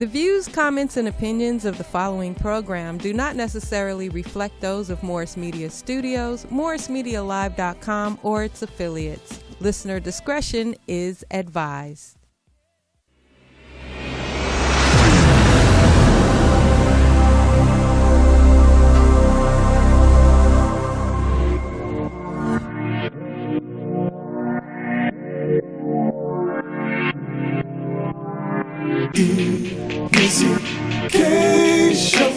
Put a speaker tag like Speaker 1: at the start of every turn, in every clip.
Speaker 1: The views, comments, and opinions of the following program do not necessarily reflect those of Morris Media Studios, MorrisMediaLive.com, or its affiliates. Listener discretion is advised.
Speaker 2: EMissyK's show.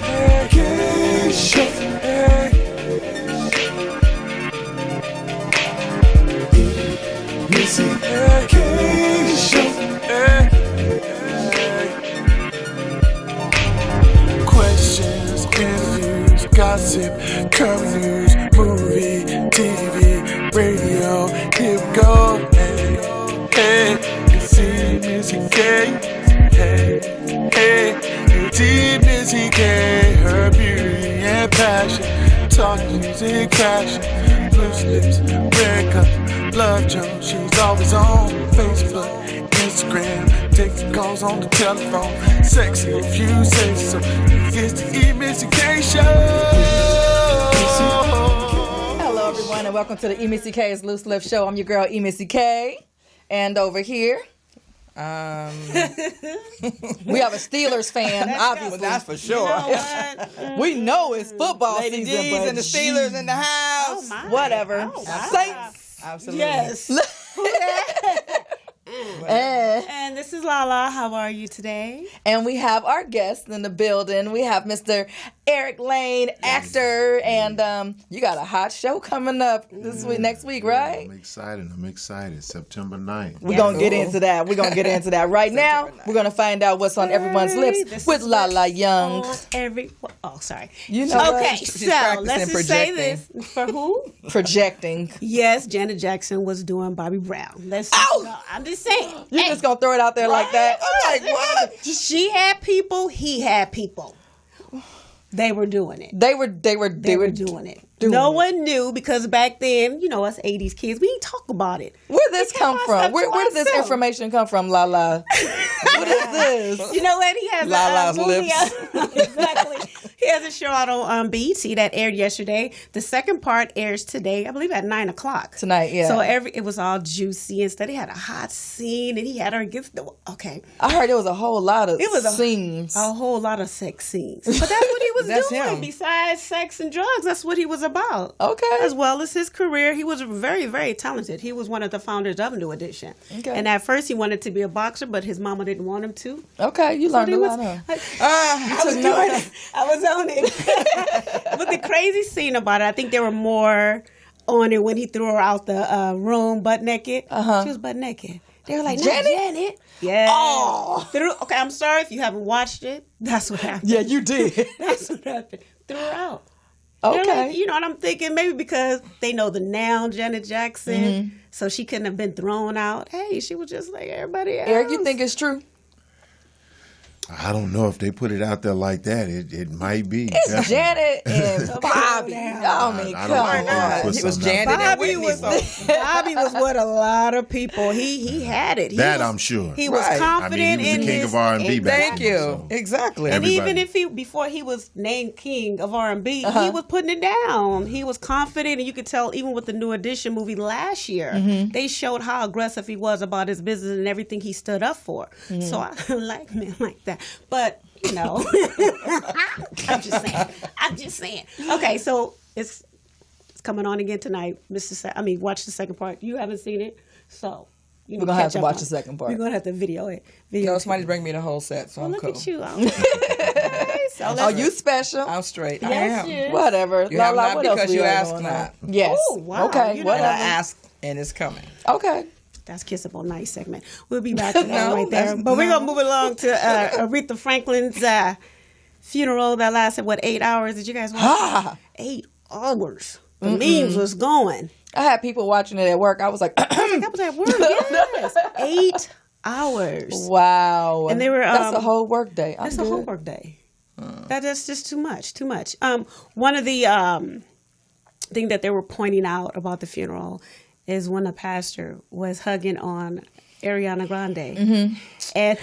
Speaker 2: EMissyK's show. EMissyK's show. Questions, interviews, gossip, current news, movie, TV, radio, here we go. Hey, it's EMissyK. Hey, it's EMissyK. Her beauty and passion, talk music, passion, loose lips, red cup, love Jones. She's always on Facebook, Instagram, taking calls on the telephone. Sexy if you say so. It's the EMissyK show.
Speaker 3: Hello, everyone, and welcome to the EMissyK's Loose Lips Show. I'm your girl, EMissyK. And over here, we have a Steelers fan, obviously.
Speaker 4: Well, that's for sure.
Speaker 5: You know what?
Speaker 3: We know it's football
Speaker 4: Lady
Speaker 3: season,
Speaker 4: D's
Speaker 3: but
Speaker 4: and the Steelers in the house.
Speaker 5: Oh, my.
Speaker 3: whatever.
Speaker 5: Oh, wow.
Speaker 3: Saints.
Speaker 4: Absolutely.
Speaker 5: Yes.
Speaker 3: Eh.
Speaker 5: And this is Lala. How are you today?
Speaker 3: And we have our guest in the building. We have Mr. Eric Lane, actor, and you got a hot show coming up this week, next week, right?
Speaker 6: I'm excited. September 9th.
Speaker 3: We're going to get into that. Right now, we're going to find out what's on everyone's lips
Speaker 5: This
Speaker 3: with
Speaker 5: is
Speaker 3: Lala
Speaker 5: what's
Speaker 3: Young.
Speaker 5: on Oh, sorry.
Speaker 3: You know
Speaker 5: Okay,
Speaker 3: what?
Speaker 4: She's
Speaker 5: so
Speaker 4: practicing
Speaker 5: let's just say
Speaker 4: projecting.
Speaker 5: this. For who?
Speaker 3: Projecting.
Speaker 5: Yes, Janet Jackson was doing Bobby Brown. I'm just saying.
Speaker 3: You're just going to throw it out there like that?
Speaker 4: I'm like, what?
Speaker 5: She had people, he had people. They were doing it.
Speaker 3: They were
Speaker 5: doing it. No one knew because back then, you know, us 80s kids, we didn't talk about it.
Speaker 3: Where did this come from? Where did this information come from, Lala? What is this?
Speaker 5: You know what? He has
Speaker 4: Lala's
Speaker 5: a movie
Speaker 4: lips.
Speaker 5: out. Exactly. He has a show out on BET that aired yesterday. The second part airs today, I believe at 9 o'clock.
Speaker 3: Tonight, yeah.
Speaker 5: So it was all juicy and stuff. He had a hot scene and he had her against the, okay.
Speaker 3: I heard there was a whole lot of
Speaker 5: It was
Speaker 3: scenes.
Speaker 5: a whole lot of sex scenes. But that's what he was
Speaker 4: That's
Speaker 5: doing.
Speaker 4: him.
Speaker 5: Besides sex and drugs, that's what he was about.
Speaker 3: Okay.
Speaker 5: As well as his career. He was very, very talented. He was one of the founders of New Edition.
Speaker 3: Okay.
Speaker 5: And at first he wanted to be a boxer, but his mama didn't want him to.
Speaker 3: Okay, you learned a lot, huh?
Speaker 4: I was doing it.
Speaker 5: I was on it. But the crazy scene about it, I think there were more on it when he threw her out the room butt naked.
Speaker 3: Uh-huh.
Speaker 5: She was butt naked. They were like,
Speaker 3: Janet?
Speaker 5: Janet. Yeah.
Speaker 3: Oh.
Speaker 5: Okay, I'm sorry if you haven't watched it. That's what happened.
Speaker 3: Yeah, you did.
Speaker 5: That's what happened. Threw her out. They're
Speaker 3: Okay.
Speaker 5: like, you know what I'm thinking? Maybe because they know the noun Janet Jackson, so she couldn't have been thrown out. Hey, she was just like everybody else.
Speaker 3: Eric, you think it's true?
Speaker 6: I don't know if they put it out there like that. It might be.
Speaker 3: It's
Speaker 6: definitely.
Speaker 3: Janet and Bobby. I mean,
Speaker 6: I
Speaker 3: come
Speaker 6: don't think they
Speaker 3: on.
Speaker 6: put
Speaker 4: He was
Speaker 6: something out
Speaker 4: Janet
Speaker 6: there.
Speaker 4: and
Speaker 5: Bobby
Speaker 4: Whitney.
Speaker 5: was Bobby was what a lot of people. He had it. He
Speaker 6: That
Speaker 5: was,
Speaker 6: I'm sure.
Speaker 5: He was
Speaker 4: Right.
Speaker 5: confident
Speaker 6: I mean, he was
Speaker 5: in
Speaker 6: the king
Speaker 5: his,
Speaker 6: of R&B back
Speaker 4: Thank
Speaker 6: then,
Speaker 4: you.
Speaker 6: so.
Speaker 4: Exactly.
Speaker 5: And
Speaker 6: Everybody.
Speaker 5: even if before he was named king of R&B, he was putting it down. He was confident, and you could tell even with the New Edition movie last year, they showed how aggressive he was about his business and everything he stood up for. So I like men like that, but. You know, I'm just saying. Okay, so it's coming on again tonight, watch the second part. You haven't seen it, so
Speaker 3: We're going to have to watch the second part.
Speaker 5: We're gonna have to video it.
Speaker 4: No, somebody's bring me the whole set, so
Speaker 5: Oh,
Speaker 4: I'm
Speaker 5: look
Speaker 4: cool.
Speaker 5: at you! Okay, so
Speaker 3: Oh, you special?
Speaker 4: I'm straight. I
Speaker 5: Yes,
Speaker 4: am.
Speaker 5: yes.
Speaker 3: Whatever.
Speaker 4: You have
Speaker 3: Lala,
Speaker 4: not
Speaker 3: what else
Speaker 4: because
Speaker 3: we
Speaker 4: you
Speaker 3: got
Speaker 4: asked
Speaker 3: going
Speaker 4: not.
Speaker 3: on? Yes.
Speaker 5: Oh, wow.
Speaker 3: Okay,
Speaker 5: You know
Speaker 4: And I
Speaker 3: whatever.
Speaker 4: asked, and it's coming.
Speaker 3: Okay.
Speaker 5: That's Kissable Night segment. We'll be back to that
Speaker 4: No,
Speaker 5: right there.
Speaker 4: that's-
Speaker 5: But we're
Speaker 4: no.
Speaker 5: gonna move along to Aretha Franklin's funeral that lasted 8 hours? Did you guys watch?
Speaker 3: Ah.
Speaker 5: 8 hours. The memes was going.
Speaker 3: I had people watching it at work. I was like,
Speaker 5: That was at work. Yes, 8 hours.
Speaker 3: wow.
Speaker 5: And they were,
Speaker 3: that's a whole work day.
Speaker 5: That's a whole work day. That's just too much. Too much. One of the thing that they were pointing out about the funeral is when a pastor was hugging on Ariana Grande.
Speaker 3: Mm-hmm.
Speaker 5: And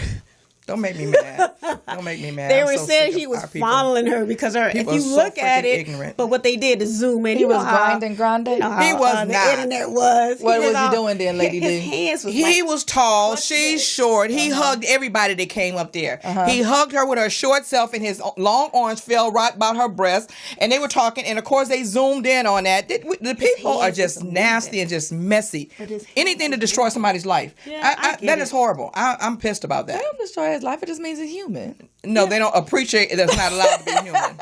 Speaker 4: Don't make me mad. Don't make me mad.
Speaker 5: they
Speaker 4: I'm
Speaker 5: were
Speaker 4: so
Speaker 5: saying
Speaker 4: sick
Speaker 5: he
Speaker 4: of
Speaker 5: was
Speaker 4: our people.
Speaker 5: fondling her because if
Speaker 4: People
Speaker 5: you
Speaker 4: are so
Speaker 5: look at
Speaker 4: freaking
Speaker 5: it,
Speaker 4: ignorant.
Speaker 5: but what they did is zoom in.
Speaker 3: He
Speaker 5: You
Speaker 3: was
Speaker 5: know how,
Speaker 3: grinding Grande.
Speaker 5: you know how,
Speaker 4: He was
Speaker 5: the
Speaker 4: not.
Speaker 5: internet was.
Speaker 3: What was he
Speaker 5: all-
Speaker 3: doing then, Lady
Speaker 5: His
Speaker 3: D?
Speaker 5: hands was
Speaker 4: He
Speaker 5: like,
Speaker 4: was tall,
Speaker 5: What's
Speaker 4: she's
Speaker 5: this?
Speaker 4: short. He hugged everybody that came up there. He hugged her with her short self, and his long arms fell right about her breast. And they were talking, and of course they zoomed in on that. The people are
Speaker 5: hands
Speaker 4: just
Speaker 5: was
Speaker 4: nasty
Speaker 5: moving.
Speaker 4: and just messy.
Speaker 5: But his hands
Speaker 4: Anything to
Speaker 5: was
Speaker 4: destroy somebody's life.
Speaker 5: Yeah, I get
Speaker 4: That
Speaker 5: it.
Speaker 4: is horrible. I'm pissed about that.
Speaker 3: They don't destroy his life. It just means he's human.
Speaker 4: No, they don't appreciate that's not allowed to be human.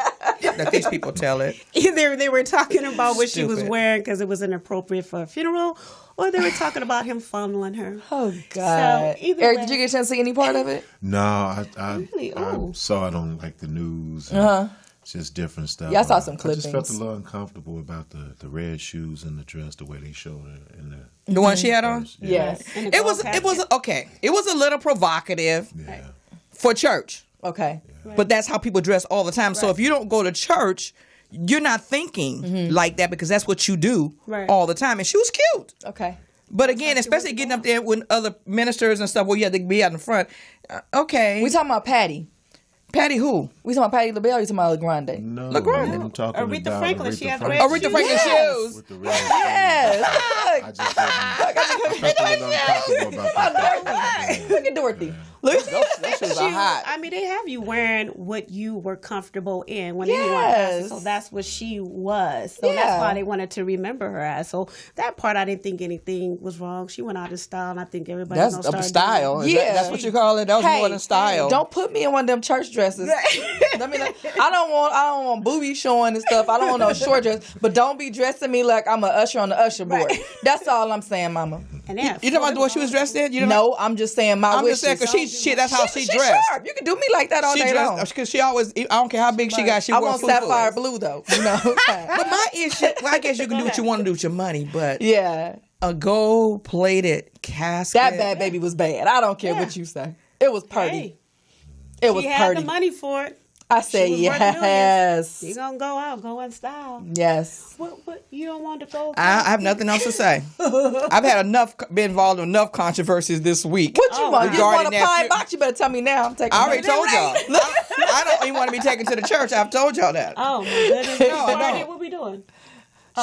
Speaker 4: That these people tell it.
Speaker 5: Either they were talking about what she was
Speaker 4: Stupid.
Speaker 5: wearing because it was inappropriate for a funeral, or they were talking about him fondling her.
Speaker 3: Oh God.
Speaker 5: either
Speaker 3: Eric,
Speaker 5: way-
Speaker 3: did you get a chance to see any part of it?
Speaker 6: No, I
Speaker 5: Really? Oh.
Speaker 6: saw it on like the news. And just different stuff.
Speaker 3: Yeah, I saw some
Speaker 6: I just felt
Speaker 3: clippings.
Speaker 6: a little uncomfortable about the red shoes and the dress, the way they showed her in the
Speaker 4: The one she had on?
Speaker 6: first.
Speaker 3: Yes.
Speaker 5: And the
Speaker 4: It was
Speaker 5: gold
Speaker 4: okay. It was a little provocative
Speaker 6: Yeah.
Speaker 4: for church.
Speaker 3: Okay.
Speaker 4: But that's how people dress all the time. So if you don't go to church, you're not thinking like that because that's what you do
Speaker 5: Right.
Speaker 4: all the time. And she was cute.
Speaker 3: Okay.
Speaker 4: But again, especially getting up there with other ministers and stuff where you have to be out in front. Okay.
Speaker 3: We talking about Patty.
Speaker 4: Patty who?
Speaker 3: We talking about Patty LaBelle or you talking about LaGrande?
Speaker 6: No,
Speaker 4: LeGrand.
Speaker 6: I'm talking
Speaker 5: Aretha
Speaker 6: about
Speaker 5: Franklin, she had the red
Speaker 4: Aretha Franklin shoes.
Speaker 6: with the red
Speaker 3: Yes.
Speaker 6: shoes. I just didn't. I felt a little uncomfortable about that.
Speaker 3: Look at Dorothy.
Speaker 4: Those shoes are
Speaker 5: You-
Speaker 4: hot.
Speaker 5: I mean, they have you wearing what you were comfortable in when you were
Speaker 3: Yes.
Speaker 5: pastor, so that's what she was. So
Speaker 3: Yeah.
Speaker 5: that's why they wanted to remember her as. So that part, I didn't think anything was wrong. She went out of style, and I think everybody
Speaker 4: That's
Speaker 5: knows
Speaker 4: a style. Is
Speaker 3: Yeah.
Speaker 4: that- that's what you call it? That was more than style.
Speaker 3: Don't put me in one of them church dresses. Let me know. I don't want boobies showing and stuff. I don't want no short dress. But don't be dressing me like I'm an usher on the usher board. That's all I'm saying, Mama.
Speaker 5: And yeah,
Speaker 4: You talking about the way she was dressed in? You know,
Speaker 3: No, I'm just saying my
Speaker 4: I'm
Speaker 3: wishes.
Speaker 4: just saying because she that's how she
Speaker 3: She's
Speaker 4: dressed.
Speaker 3: sharp. You can do me like that all
Speaker 4: She
Speaker 3: day long.
Speaker 4: dressed because she always. I don't care how big she got. She
Speaker 3: I
Speaker 4: wore
Speaker 3: want
Speaker 4: fufu.
Speaker 3: sapphire blue though. You know.
Speaker 4: But my issue, well, I guess you can do what you want to do with your money, but
Speaker 3: Yeah.
Speaker 4: a gold-plated casket.
Speaker 3: That bad baby was bad. I don't care what you say. It was purty.
Speaker 5: Hey,
Speaker 3: It was
Speaker 5: she had
Speaker 3: purty.
Speaker 5: the money for it.
Speaker 3: I said
Speaker 5: She was worth millions.
Speaker 3: yes.
Speaker 5: You gonna go out, go in style.
Speaker 3: Yes.
Speaker 5: What you don't want to go?
Speaker 4: I have nothing else to say. I've had been involved in enough controversies this week.
Speaker 3: What you want? You just
Speaker 4: regarding
Speaker 3: want a
Speaker 4: that
Speaker 3: pie
Speaker 4: fu-
Speaker 3: box? You better tell me now. I'm taking
Speaker 4: I already
Speaker 3: it.
Speaker 4: told y'all. I don't even want to be taken to the church. I've told y'all that.
Speaker 5: Oh my goodness!
Speaker 4: No, I
Speaker 5: Party,
Speaker 4: don't.
Speaker 5: what we doing?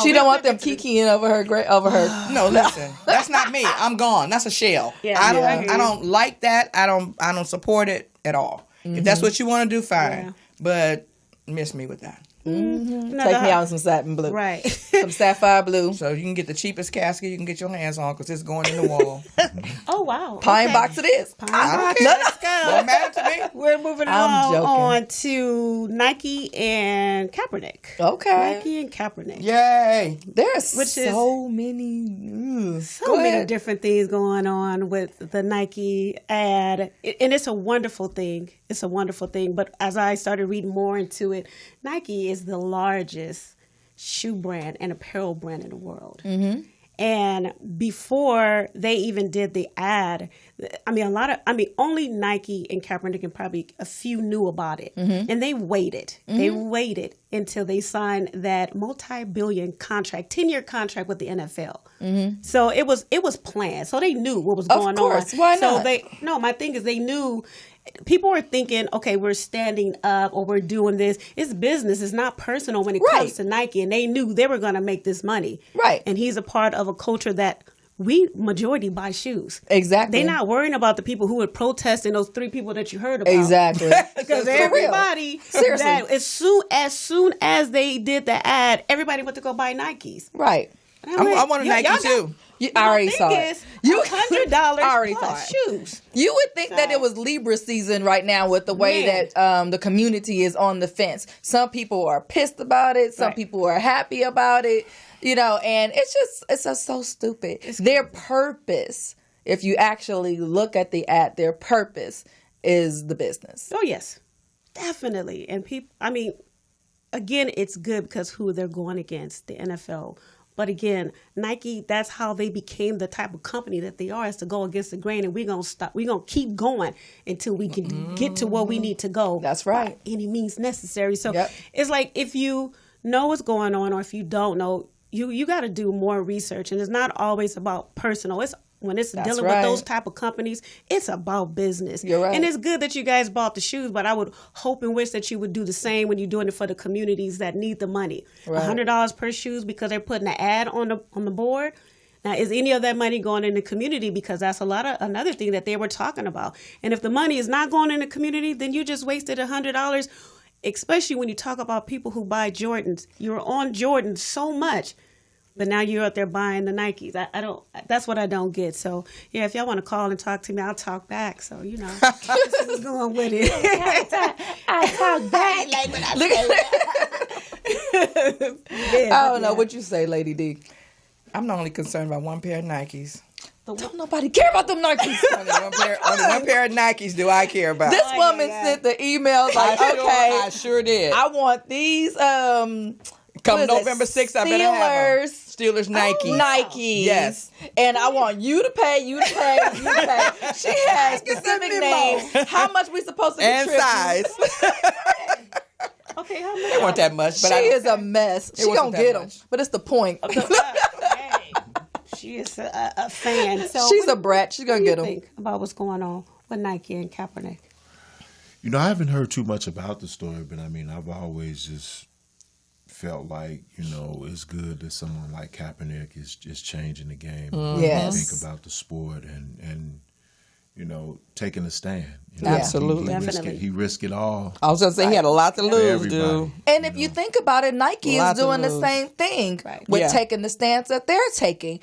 Speaker 3: She don't want them kikiing over her.
Speaker 4: No, listen. That's not me. I'm gone. That's a shell.
Speaker 5: Yeah,
Speaker 4: I don't.
Speaker 5: yeah. I hear
Speaker 4: I
Speaker 5: you.
Speaker 4: don't like that. I don't support it at all. If that's what you want to do, fine.
Speaker 5: Yeah.
Speaker 4: But miss me with that.
Speaker 3: Take me out in some satin blue.
Speaker 5: Right.
Speaker 3: Some sapphire blue.
Speaker 4: So you can get the cheapest casket you can get your hands on because it's going in the wall.
Speaker 5: Oh wow.
Speaker 3: Pine
Speaker 5: Okay.
Speaker 3: box it is.
Speaker 4: I don't care.
Speaker 5: Let's go.
Speaker 4: Don't matter to me.
Speaker 5: We're moving
Speaker 3: I'm
Speaker 5: along
Speaker 3: joking.
Speaker 5: on to Nike and Kaepernick.
Speaker 3: Okay.
Speaker 5: Nike and Kaepernick.
Speaker 4: Yay.
Speaker 3: There's
Speaker 5: Which is-
Speaker 3: so many.
Speaker 5: So
Speaker 3: Go
Speaker 5: many
Speaker 3: ahead.
Speaker 5: different things going on with the Nike ad. And it's a wonderful thing. It's a wonderful thing. But as I started reading more into it, Nike is the largest shoe brand and apparel brand in the world. Mm-hmm. And before they even did the ad, only Nike and Kaepernick and probably a few knew about it. Mm-hmm. And they waited. Mm-hmm. They waited until they signed that multi-billion contract, 10-year contract with the NFL. Mm-hmm. So it was planned. So they knew what was going
Speaker 3: Of course.
Speaker 5: on.
Speaker 3: Why
Speaker 5: so
Speaker 3: not?
Speaker 5: my thing is they knew. People were thinking, okay, we're standing up or we're doing this. It's business. It's not personal when it comes to Nike. And they knew they were going to make this money.
Speaker 3: Right.
Speaker 5: And he's a part of a culture that we majority buy shoes.
Speaker 3: Exactly.
Speaker 5: They're not worrying about the people who would protest and those 3 people that you heard about.
Speaker 3: Exactly.
Speaker 5: Because
Speaker 3: For real.
Speaker 5: everybody,
Speaker 3: Seriously.
Speaker 5: that as soon as they did the ad, everybody went to go buy Nikes.
Speaker 3: Right.
Speaker 4: I want a Nike too.
Speaker 3: I already saw it.
Speaker 5: $100
Speaker 3: I already
Speaker 5: plus
Speaker 3: saw
Speaker 5: shoes.
Speaker 3: You would think that it was Libra season right now with the way
Speaker 5: Man.
Speaker 3: that the community is on the fence. Some people are pissed about it. Some
Speaker 5: Right.
Speaker 3: people are happy about it. You know, and it's just so stupid. Their purpose, if you actually look at the ad, their purpose is the business.
Speaker 5: Oh, yes, definitely. And people, again, it's good because who they're going against, the NFL. But again, Nike, that's how they became the type of company that they are, is to go against the grain. And we're going to stop. We're going to keep going until we can get to where we need to go.
Speaker 3: That's right.
Speaker 5: By any means necessary. So
Speaker 3: Yep.
Speaker 5: it's like if you know what's going on or if you don't know, you got to do more research, and it's not always about personal. When it's
Speaker 3: That's
Speaker 5: dealing
Speaker 3: right.
Speaker 5: with those type of companies, it's about business.
Speaker 3: You're right.
Speaker 5: And it's good that you guys bought the shoes, but I would hope and wish that you would do the same when you're doing it for the communities that need the money.
Speaker 3: Right.
Speaker 5: $100 per shoes because they're putting an ad on the board. Now, is any of that money going in the community? Because that's another thing that they were talking about. And if the money is not going in the community, then you just wasted $100. Especially when you talk about people who buy Jordans, you're on Jordans so much. But now you're out there buying the Nikes. I don't. That's what I don't get. So yeah, if y'all want to call and talk to me, I'll talk back. So this is going with it.
Speaker 3: I talk back. I don't know what you say, Lady D.
Speaker 4: I'm only concerned about one pair of Nikes.
Speaker 3: Don't nobody care about them Nikes.
Speaker 4: Only one pair of Nikes do I care about.
Speaker 3: This woman sent the email like,
Speaker 4: I sure did.
Speaker 3: I want these.
Speaker 4: Come November 6th, I better have them. Steelers Nike.
Speaker 3: Nikes.
Speaker 4: Yes.
Speaker 3: And I want you to pay, you to pay, you to pay. She has specific names. How much we supposed to contribute?
Speaker 4: And size.
Speaker 5: Okay, how
Speaker 4: It
Speaker 5: much?
Speaker 4: wasn't that much. But
Speaker 3: She is a mess. She
Speaker 4: wasn't
Speaker 3: gonna
Speaker 4: that
Speaker 3: get them.
Speaker 4: much.
Speaker 3: But it's the point.
Speaker 5: Hey, she is a fan. So
Speaker 3: She's
Speaker 5: what
Speaker 3: a brat. She's gonna
Speaker 5: do you
Speaker 3: get them.
Speaker 5: think about what's going on with Nike and Kaepernick?
Speaker 6: You know, I haven't heard too much about the story, but I mean, I've always just felt like, you know, it's good that someone like Kaepernick is just changing the game.
Speaker 3: Yes.
Speaker 6: Think about the sport and you know, taking a stand. You know,
Speaker 4: Absolutely.
Speaker 5: Definitely.
Speaker 6: He risked it all.
Speaker 4: I was going to say he had a lot to lose,
Speaker 6: everybody.
Speaker 4: dude.
Speaker 3: And if you think about it, Nike is
Speaker 4: Lots of
Speaker 3: doing the
Speaker 4: moves.
Speaker 3: same thing
Speaker 5: Right.
Speaker 3: with
Speaker 4: Yeah.
Speaker 3: taking the stance that they're taking,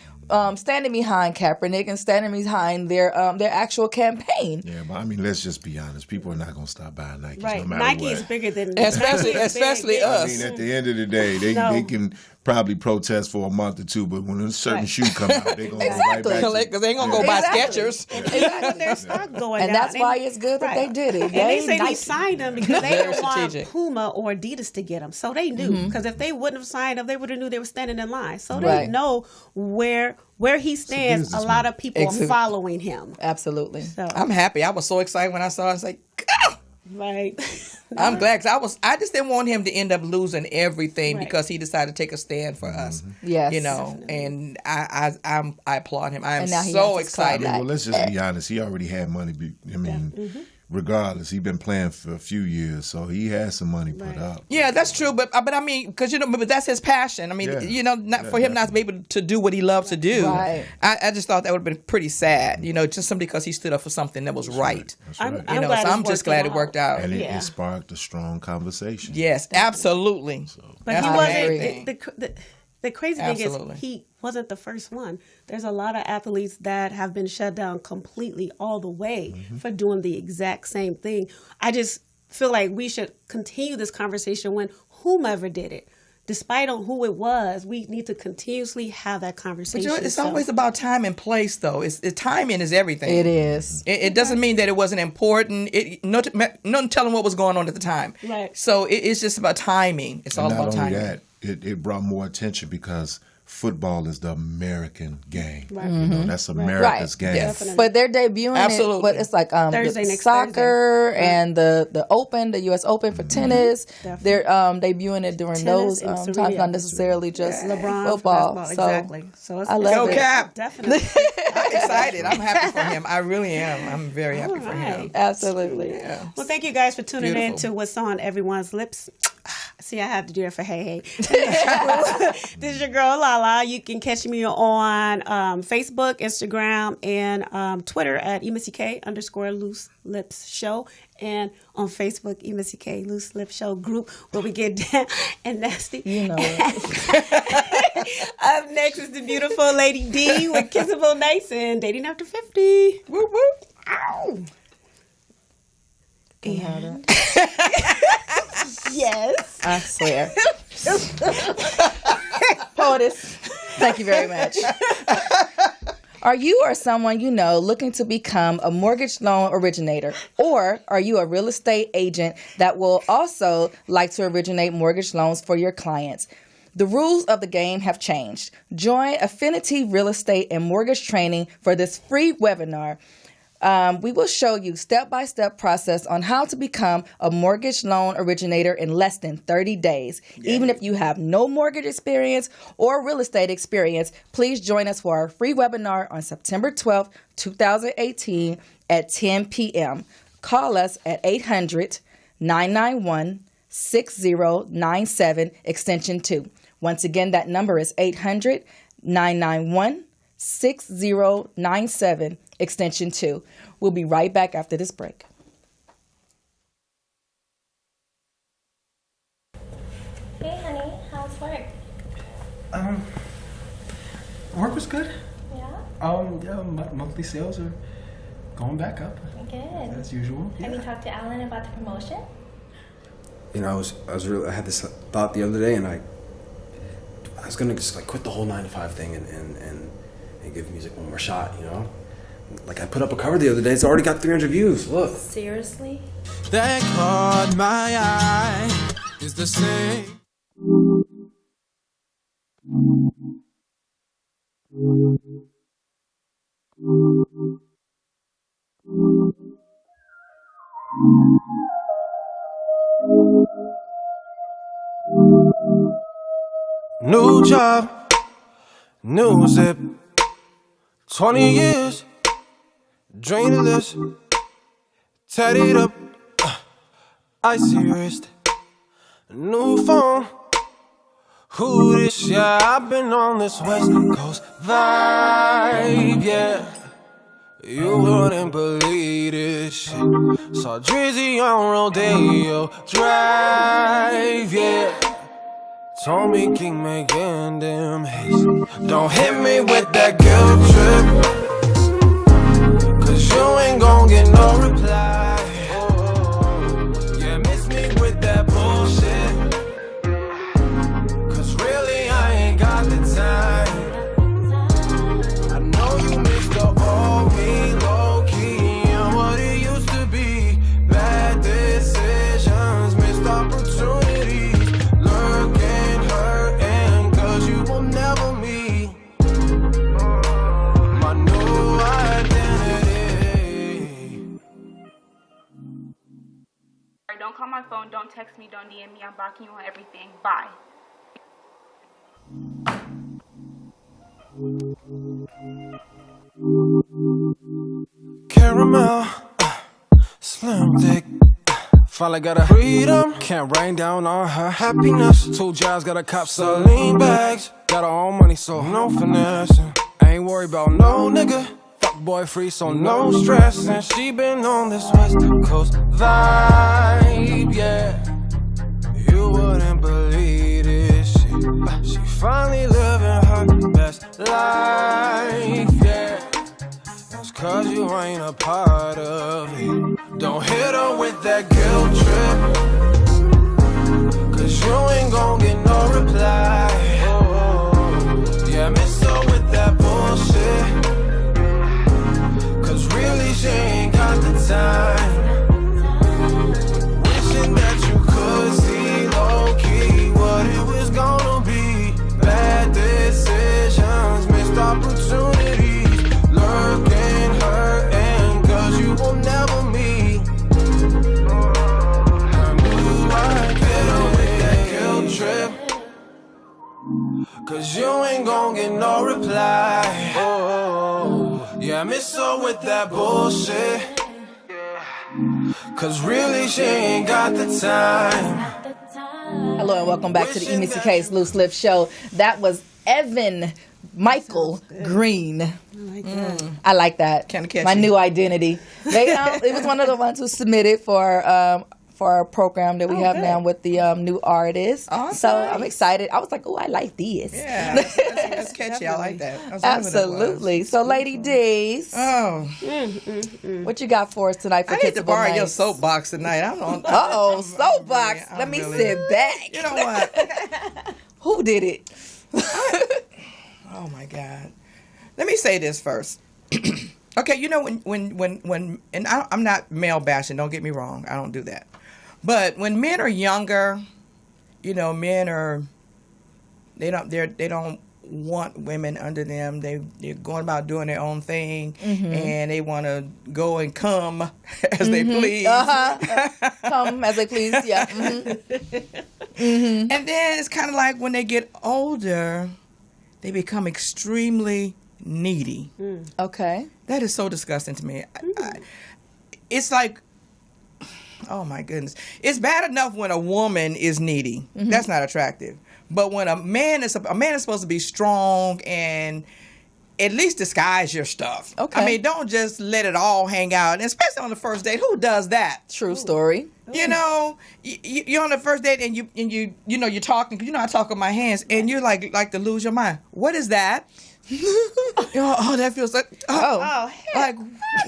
Speaker 3: standing behind Kaepernick and standing behind their actual campaign.
Speaker 6: Yeah, but I mean, let's just be honest. People are not going to stop buying Nikes
Speaker 5: Right,
Speaker 6: no matter
Speaker 5: Nike
Speaker 6: what.
Speaker 5: is bigger than
Speaker 4: Especially
Speaker 5: Nike is
Speaker 4: especially
Speaker 5: big.
Speaker 6: I
Speaker 4: us.
Speaker 6: mean, at the end of the day, they can probably protest for a month or two, but when a certain
Speaker 5: Right.
Speaker 6: shoe come out, they're going to go right back to
Speaker 4: Because they ain't going to go buy
Speaker 3: Exactly.
Speaker 4: Skechers.
Speaker 5: With their stock going
Speaker 3: And
Speaker 5: down.
Speaker 3: that's why it's good that they did it.
Speaker 5: And they
Speaker 3: Yay,
Speaker 5: say
Speaker 3: Nike.
Speaker 5: they signed them because they
Speaker 4: Very
Speaker 5: don't want
Speaker 4: strategic.
Speaker 5: Puma or Adidas to get them. So they knew. Because if they wouldn't have signed them, they would have knew they were standing in line. So they
Speaker 3: Right.
Speaker 5: know where he stands. A
Speaker 6: business
Speaker 5: lot
Speaker 6: move.
Speaker 5: of people are following him.
Speaker 3: Absolutely.
Speaker 5: So,
Speaker 4: I'm happy. I was so excited when I saw it. I was like, "Ah!"
Speaker 5: right.
Speaker 4: I'm glad. 'Cause I just didn't want him to end up losing everything because he decided to take a stand for us.
Speaker 3: Yes.
Speaker 4: You know, and I applaud him. I am
Speaker 3: And now he
Speaker 4: so
Speaker 3: has his
Speaker 4: excited.
Speaker 3: clout
Speaker 6: well, let's just be honest. He already had money. I mean, regardless, he's been playing for a few years, so he has some money put up.
Speaker 4: Yeah, that's true, but I mean, because but that's his passion. I mean,
Speaker 6: Yeah.
Speaker 4: you know, not for him not to be able to do what he loves to do.
Speaker 3: Right.
Speaker 4: I just thought that would have been pretty sad, you know, just simply because he stood up for something that was right.
Speaker 6: That's
Speaker 5: I'm-
Speaker 6: right.
Speaker 5: I'm
Speaker 4: You know,
Speaker 5: glad
Speaker 4: so
Speaker 5: it's
Speaker 4: I'm just glad it worked out.
Speaker 6: And it,
Speaker 5: Yeah.
Speaker 6: it sparked a strong conversation.
Speaker 4: Yes, absolutely.
Speaker 5: But
Speaker 4: That's
Speaker 5: he
Speaker 4: the main
Speaker 5: wasn't.
Speaker 4: thing.
Speaker 5: The crazy thing
Speaker 4: Absolutely.
Speaker 5: is he wasn't the first one. There's a lot of athletes that have been shut down completely all the way for doing the exact same thing. I just feel like we should continue this conversation when whomever did it. Despite on who it was, we need to continuously have that
Speaker 4: But
Speaker 5: conversation.
Speaker 4: you know, it's
Speaker 5: So-
Speaker 4: always about time and place, though. Timing is everything.
Speaker 3: It is.
Speaker 4: It doesn't mean that it wasn't important. No telling what was going on at the time.
Speaker 5: Right.
Speaker 4: So it's just about timing. It's all
Speaker 6: And not
Speaker 4: about
Speaker 6: only
Speaker 4: timing.
Speaker 6: that, it brought more attention because football is the American game. Right. You know, that's America's game.
Speaker 4: Yes.
Speaker 5: Definitely.
Speaker 3: But they're debuting
Speaker 4: Absolutely.
Speaker 3: it. But it's like
Speaker 5: Thursday,
Speaker 3: the
Speaker 5: next
Speaker 3: soccer and the Open, the U.S. Open for tennis.
Speaker 5: Definitely.
Speaker 3: They're debuting it during
Speaker 5: Tennis
Speaker 3: those
Speaker 5: and
Speaker 3: times,
Speaker 5: Serena.
Speaker 3: not necessarily just
Speaker 5: LeBron for
Speaker 3: football.
Speaker 5: basketball,
Speaker 3: So
Speaker 5: exactly. So it's
Speaker 3: I love
Speaker 4: Go
Speaker 3: it.
Speaker 4: Cap.
Speaker 5: Definitely.
Speaker 4: I'm excited. I'm happy for him. I really am. I'm very happy for him.
Speaker 5: right.
Speaker 3: Absolutely.
Speaker 5: Well, thank you guys for tuning in
Speaker 4: Beautiful.
Speaker 5: to What's on Everyone's Lips. See, I have to do it for hey. This is your girl Lala. You can catch me on Facebook, Instagram, and Twitter at EMissyK_Loose Lips Show, and on Facebook EMissyK Loose Lips Show group where we get down and nasty.
Speaker 3: You know it.
Speaker 5: Up next is the beautiful Lady D with Kissable Nights and Dating After 50.
Speaker 4: Whoop, whoop.
Speaker 5: Ow.
Speaker 3: Can you have that?
Speaker 5: Yes.
Speaker 3: I swear. POTUS, thank you very much. Are you or someone you know looking to become a mortgage loan originator? Or are you a real estate agent that will also like to originate mortgage loans for your clients? The rules of the game have changed. Join Affinity Real Estate and Mortgage Training for this free webinar We will show you step-by-step process on how to become a mortgage loan originator in less than 30 days. Even if you have no mortgage experience or real estate experience, please join us for our free webinar on September 12th, 2018 at 10 p.m. Call us at 800-991-6097, extension 2. Once again, that number is 800-991-6097, extension 2. We'll be right back after this break.
Speaker 7: Hey, honey, how's work?
Speaker 8: Work was good.
Speaker 7: Yeah?
Speaker 8: Yeah, monthly sales are going back up.
Speaker 7: Good.
Speaker 8: As usual.
Speaker 7: Have you talked to Alan about the promotion?
Speaker 9: You know, I had this thought the other day, and I was gonna just like quit the whole 9-to-5 thing and give music one more shot, you know? Like I put up a cover the other day, it's already got 300 views, look.
Speaker 7: Seriously?
Speaker 2: That caught my eye is the same. New job, new zip, 20 years, drainless, tatted up, icy wrist, new phone. Who this? Yeah, I've been on this West Coast vibe, yeah. You wouldn't believe this shit. Saw Drizzy on Rodeo Drive, yeah. Told me keep making them hits. Don't hit me with that guilt trip, 'cause you ain't gon' get no reply. Yeah, miss me with that bullshit, 'cause really I ain't got the time. I know you miss the old me, low-key, and what it used to be. Bad decisions, missed opportunities, lurking, hurting, 'cause you will never meet my new identity.
Speaker 10: Don't call my phone, don't text me, don't DM me. I'm blocking you on everything. Bye.
Speaker 2: Caramel, slim dick. Finally got a freedom, can't rain down on her happiness. 2 jobs, got a cop selling bags. Got her own money, so no finessing. Ain't worried about no nigga. Fuck boy free, so no stress. And she been on this West Coast vibe, yeah. You wouldn't believe this shit. She finally living her best life, yeah. It's 'cause you ain't a part of it. Don't hit her with that guilt trip, 'cause you ain't gon' get no reply. Yeah, miss her with that bullshit, 'cause really she ain't got the time. Wishing that you could see low-key what it was gonna be. Bad decisions, missed opportunities, lurking, hurting, 'cause you will never meet. I knew I'd get her with that guilt trip, 'cause you ain't gon' get no reply. Yeah, I miss her with that bullshit, 'cause really she ain't got the time.
Speaker 3: Hello and welcome back to the EMissyK's Loose Lips Show. That was Evan Michael Green. I like that.
Speaker 4: Kinda catchy.
Speaker 3: My new identity. It was one of the ones who submitted for our program that we have
Speaker 4: good.
Speaker 3: now with the new artist.
Speaker 4: Oh,
Speaker 3: so
Speaker 4: nice.
Speaker 3: I'm excited. I was like, oh, I like this.
Speaker 4: Yeah, that's catchy. I like that. I was wondering what that was.
Speaker 3: Absolutely. So, Lady D's,
Speaker 4: Oh,
Speaker 3: what you got for us tonight for
Speaker 4: I need to
Speaker 3: Kissable
Speaker 4: borrow your
Speaker 3: Nights?
Speaker 4: soapbox tonight. I don't.
Speaker 3: Uh-oh, soapbox.
Speaker 4: I'm
Speaker 3: Let me
Speaker 4: really-
Speaker 3: sit back.
Speaker 4: You know what?
Speaker 3: Who did it?
Speaker 4: Oh my God. Let me say this first. Okay, you know when and I'm not male bashing. Don't get me wrong. I don't do that. But when men are younger, you know, men are they don't want women under them. They're going about doing their own thing, and they want to go and come as they please.
Speaker 3: Come as they please, yeah.
Speaker 4: And then it's kind of like when they get older, they become extremely needy.
Speaker 3: Okay.
Speaker 4: That is so disgusting to me. It's like, oh my goodness. It's bad enough when a woman is needy. That's not attractive. But when a man is supposed to be strong and at least disguise your stuff.
Speaker 3: Okay.
Speaker 4: I mean, don't just let it all hang out. And especially on the first date. Who does that?
Speaker 3: True story.
Speaker 4: You know, you're on the first date and you're talking. You know, I talk with my hands, and you're like to lose your mind. What is that? Oh, that feels like like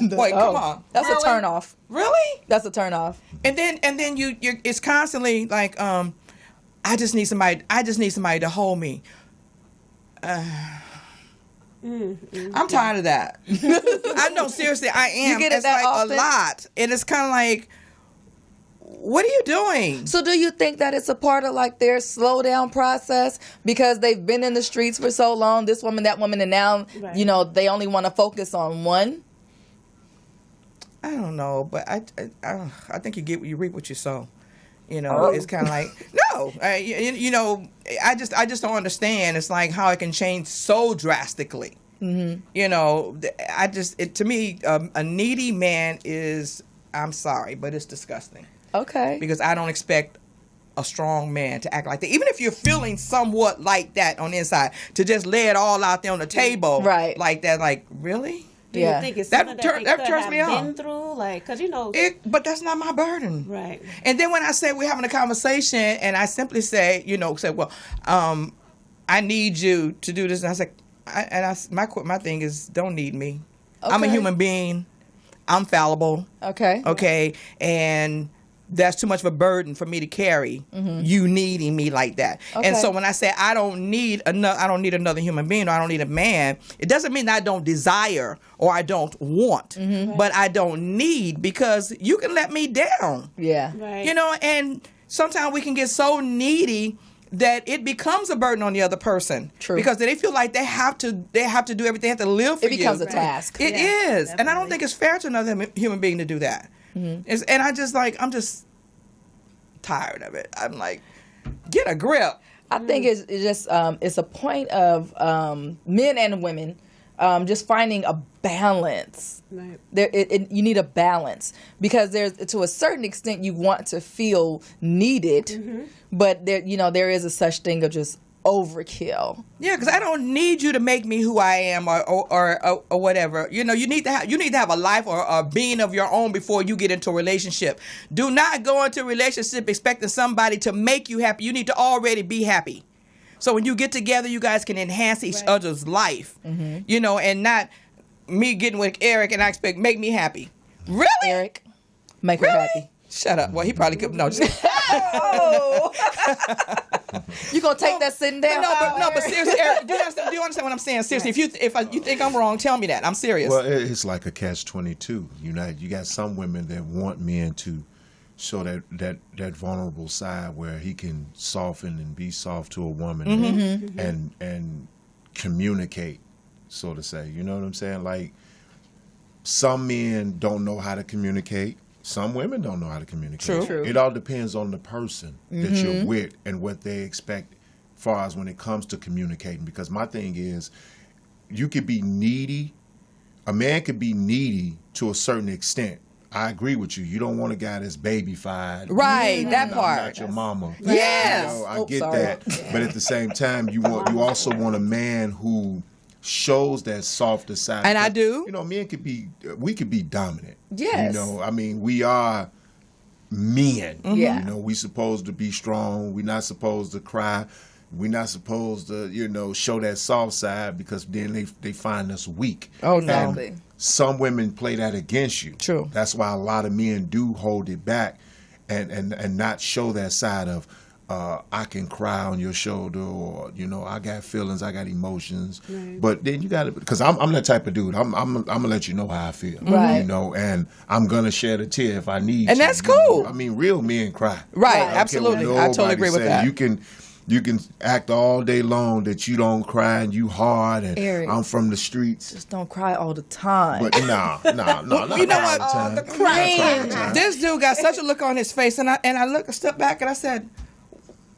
Speaker 4: wait, come on.
Speaker 3: That's a turn off.
Speaker 4: Really?
Speaker 3: That's a turn off.
Speaker 4: And then you're it's constantly like I just need somebody to hold me. I'm tired of that. I know, seriously, I am.
Speaker 3: You get it
Speaker 4: it's
Speaker 3: that
Speaker 4: like
Speaker 3: often?
Speaker 4: a lot, and it's kind of like, what are you doing?
Speaker 3: So do you think that it's a part of like their slow down process because they've been in the streets for so long, this woman, that woman, and now, you know, they only want to focus on one?
Speaker 4: I don't know, but I think you reap what you sow. You know, it's kind of like, no, you know, I just don't understand. It's like how it can change so drastically. You know, to me, a needy man is, I'm sorry, but it's disgusting.
Speaker 3: Okay.
Speaker 4: Because I don't expect a strong man to act like that. Even if you're feeling somewhat like that on the inside, to just lay it all out there on the table,
Speaker 3: right?
Speaker 4: Like that, like, really?
Speaker 5: Do you think it's something that
Speaker 4: turns me
Speaker 5: have
Speaker 4: on.
Speaker 5: been through? Like, because, you know.
Speaker 4: But that's not my burden.
Speaker 5: Right.
Speaker 4: And then when I say we're having a conversation and I simply say, well, I need you to do this. And I say, my thing is, don't need me. Okay. I'm a human being. I'm fallible. Okay. And that's too much of a burden for me to carry. You needing me like that. Okay. And so when I say I don't need another human being, or I don't need a man, it doesn't mean that I don't desire or I don't want, but I don't need, because you can let me down.
Speaker 3: Yeah.
Speaker 5: Right.
Speaker 4: You know, and sometimes we can get so needy that it becomes a burden on the other person.
Speaker 3: True.
Speaker 4: Because they feel like they have to do everything, they have to live for you.
Speaker 3: It becomes a task.
Speaker 4: It is. Definitely. And I don't think it's fair to another human being to do that. And I'm just tired of it. I'm like, get a grip.
Speaker 3: I think it's just it's a point of men and women just finding a balance.
Speaker 5: Right.
Speaker 3: You need a balance, because there's, to a certain extent, you want to feel needed, but there is a such thing of just overkill.
Speaker 4: Yeah, because I don't need you to make me who I am or whatever. You know, you need to have a life or a being of your own before you get into a relationship. Do not go into a relationship expecting somebody to make you happy. You need to already be happy. So when you get together, you guys can enhance each other's life. You know, and not me getting with Eric and I expect make me happy. Really?
Speaker 3: Eric, make her happy.
Speaker 4: Shut up. Well, he probably could. No.
Speaker 3: You gonna take that sitting down?
Speaker 4: But seriously, Eric, do you understand what I'm saying? Seriously, if you think I'm wrong, tell me that. I'm serious.
Speaker 6: Well, it's like a catch-22. You got some women that want men to show that vulnerable side where he can soften and be soft to a woman and communicate, so to say. You know what I'm saying? Like, some men don't know how to communicate. Some women don't know how to communicate.
Speaker 3: True.
Speaker 6: It all depends on the person that you're with and what they expect as far as when it comes to communicating. Because my thing is, you could be needy. A man could be needy to a certain extent. I agree with you. You don't want a guy that's babyfied.
Speaker 4: Right, that
Speaker 6: I'm
Speaker 4: part.
Speaker 6: not your mama.
Speaker 4: Yes.
Speaker 6: You know, I get that. But at the same time, you also want a man who shows that softer side.
Speaker 4: And I do.
Speaker 6: You know, men we could be dominant.
Speaker 3: Yes.
Speaker 6: You know, I mean, we are men.
Speaker 3: Yeah.
Speaker 6: You know, we supposed to be strong. We're not supposed to cry. We're not supposed to, show that soft side, because then they find us weak.
Speaker 4: Oh, no.
Speaker 3: Exactly.
Speaker 6: Some women play that against you.
Speaker 4: True.
Speaker 6: That's why a lot of men do hold it back and not show that side of, I can cry on your shoulder, or, I got feelings, I got emotions. Right. But then you got to, because I'm that type of dude. I'm gonna let you know how I feel.
Speaker 3: Right.
Speaker 6: And I'm gonna shed a tear if I need to.
Speaker 4: And that's cool.
Speaker 6: I mean, real men cry.
Speaker 4: Right.
Speaker 6: I don't
Speaker 4: Absolutely.
Speaker 6: care what
Speaker 4: I totally
Speaker 6: nobody
Speaker 4: agree with
Speaker 6: say.
Speaker 4: that.
Speaker 6: You can act all day long that you don't cry and you hard and
Speaker 3: Eric,
Speaker 6: I'm from the streets.
Speaker 3: Just don't cry all the time.
Speaker 6: But no, not
Speaker 4: You know
Speaker 6: all
Speaker 4: what?
Speaker 6: the time.
Speaker 3: the crying.
Speaker 4: This dude got such a look on his face, and I stepped back and I said,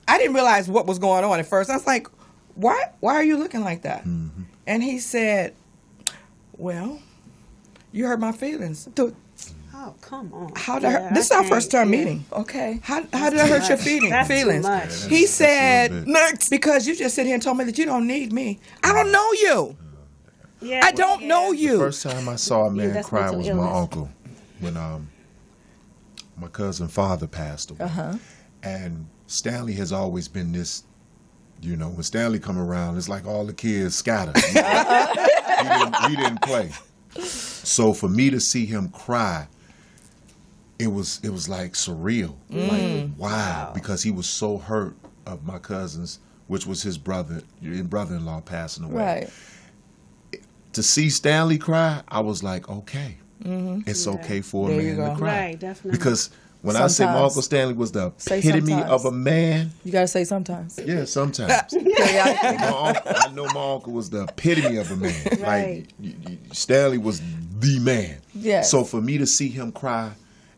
Speaker 4: I didn't realize what was going on at first. I was like, why are you looking like that?
Speaker 6: Mm-hmm.
Speaker 4: And he said, well, you hurt my feelings. Dude,
Speaker 5: Oh, come on.
Speaker 4: how did I hurt? This is our first time meeting.
Speaker 3: Okay.
Speaker 4: How did I hurt your
Speaker 5: That's too
Speaker 4: feelings?
Speaker 5: much.
Speaker 4: He
Speaker 6: That's a
Speaker 4: said,
Speaker 6: little bit.
Speaker 4: next, because you just sit here and told me that you don't need me. I don't know you.
Speaker 5: Yeah,
Speaker 4: I don't know you.
Speaker 6: First time I saw a man
Speaker 5: that's
Speaker 6: cry
Speaker 5: mental
Speaker 6: was
Speaker 5: illness.
Speaker 6: my uncle when my cousin father passed away. And Stanley has always been this, you know, when Stanley come around, it's like all the kids scatter. He didn't play. So for me to see him cry, it was like surreal. Like, wow, because he was so hurt of my cousin's, which was his brother-in-law passing away.
Speaker 3: Right.
Speaker 6: To see Stanley cry, I was like, okay, it's okay for a
Speaker 4: There you
Speaker 6: man to
Speaker 4: go.
Speaker 6: cry.
Speaker 5: Right, definitely.
Speaker 6: Because when I say my
Speaker 3: Sometimes.
Speaker 6: Uncle Stanley was the
Speaker 3: Say
Speaker 6: epitome
Speaker 3: sometimes.
Speaker 6: of a man,
Speaker 3: You gotta say sometimes.
Speaker 6: yeah, sometimes.
Speaker 3: Periodically.
Speaker 6: I know my uncle was the epitome of a man.
Speaker 5: Right.
Speaker 6: Like Stanley was the man.
Speaker 3: Yes.
Speaker 6: So for me to see him cry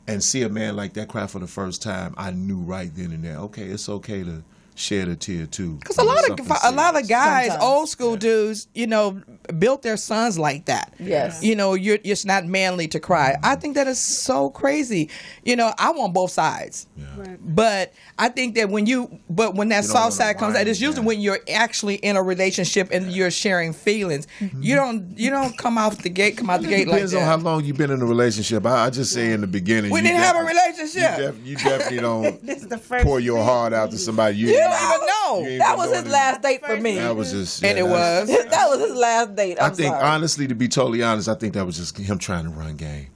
Speaker 6: and see a man like that cry for the first time, I knew right then and there, okay, it's okay to shed a tear too.
Speaker 4: Because a lot of guys,
Speaker 3: Sometimes.
Speaker 4: old school dudes, you know, built their sons like that.
Speaker 3: Yes.
Speaker 4: You know, it's not manly to cry. I think that is so crazy. You know, I want both sides.
Speaker 5: Right.
Speaker 4: But I think that when that
Speaker 6: You don't
Speaker 4: soft
Speaker 6: wanna
Speaker 4: side comes out,
Speaker 6: whine,
Speaker 4: it's usually
Speaker 6: yeah.
Speaker 4: when you're actually in a relationship and you're sharing feelings. You don't come out the gate like
Speaker 6: Depends
Speaker 4: that.
Speaker 6: on how long you've been in a relationship. I just say in the beginning.
Speaker 4: We
Speaker 6: you
Speaker 4: didn't have a
Speaker 6: definitely-
Speaker 4: relationship.
Speaker 6: You definitely don't
Speaker 5: This is the first
Speaker 6: pour your heart out to somebody. You
Speaker 4: You don't even know.
Speaker 6: you ain't
Speaker 3: That
Speaker 6: been
Speaker 3: was
Speaker 6: knowing
Speaker 3: his
Speaker 6: it.
Speaker 3: last date for me.
Speaker 6: That was just.
Speaker 4: And it was.
Speaker 3: That was his last date.
Speaker 6: I
Speaker 3: I'm
Speaker 6: think,
Speaker 3: sorry.
Speaker 6: honestly, to be totally honest, I think that was just him trying to run game.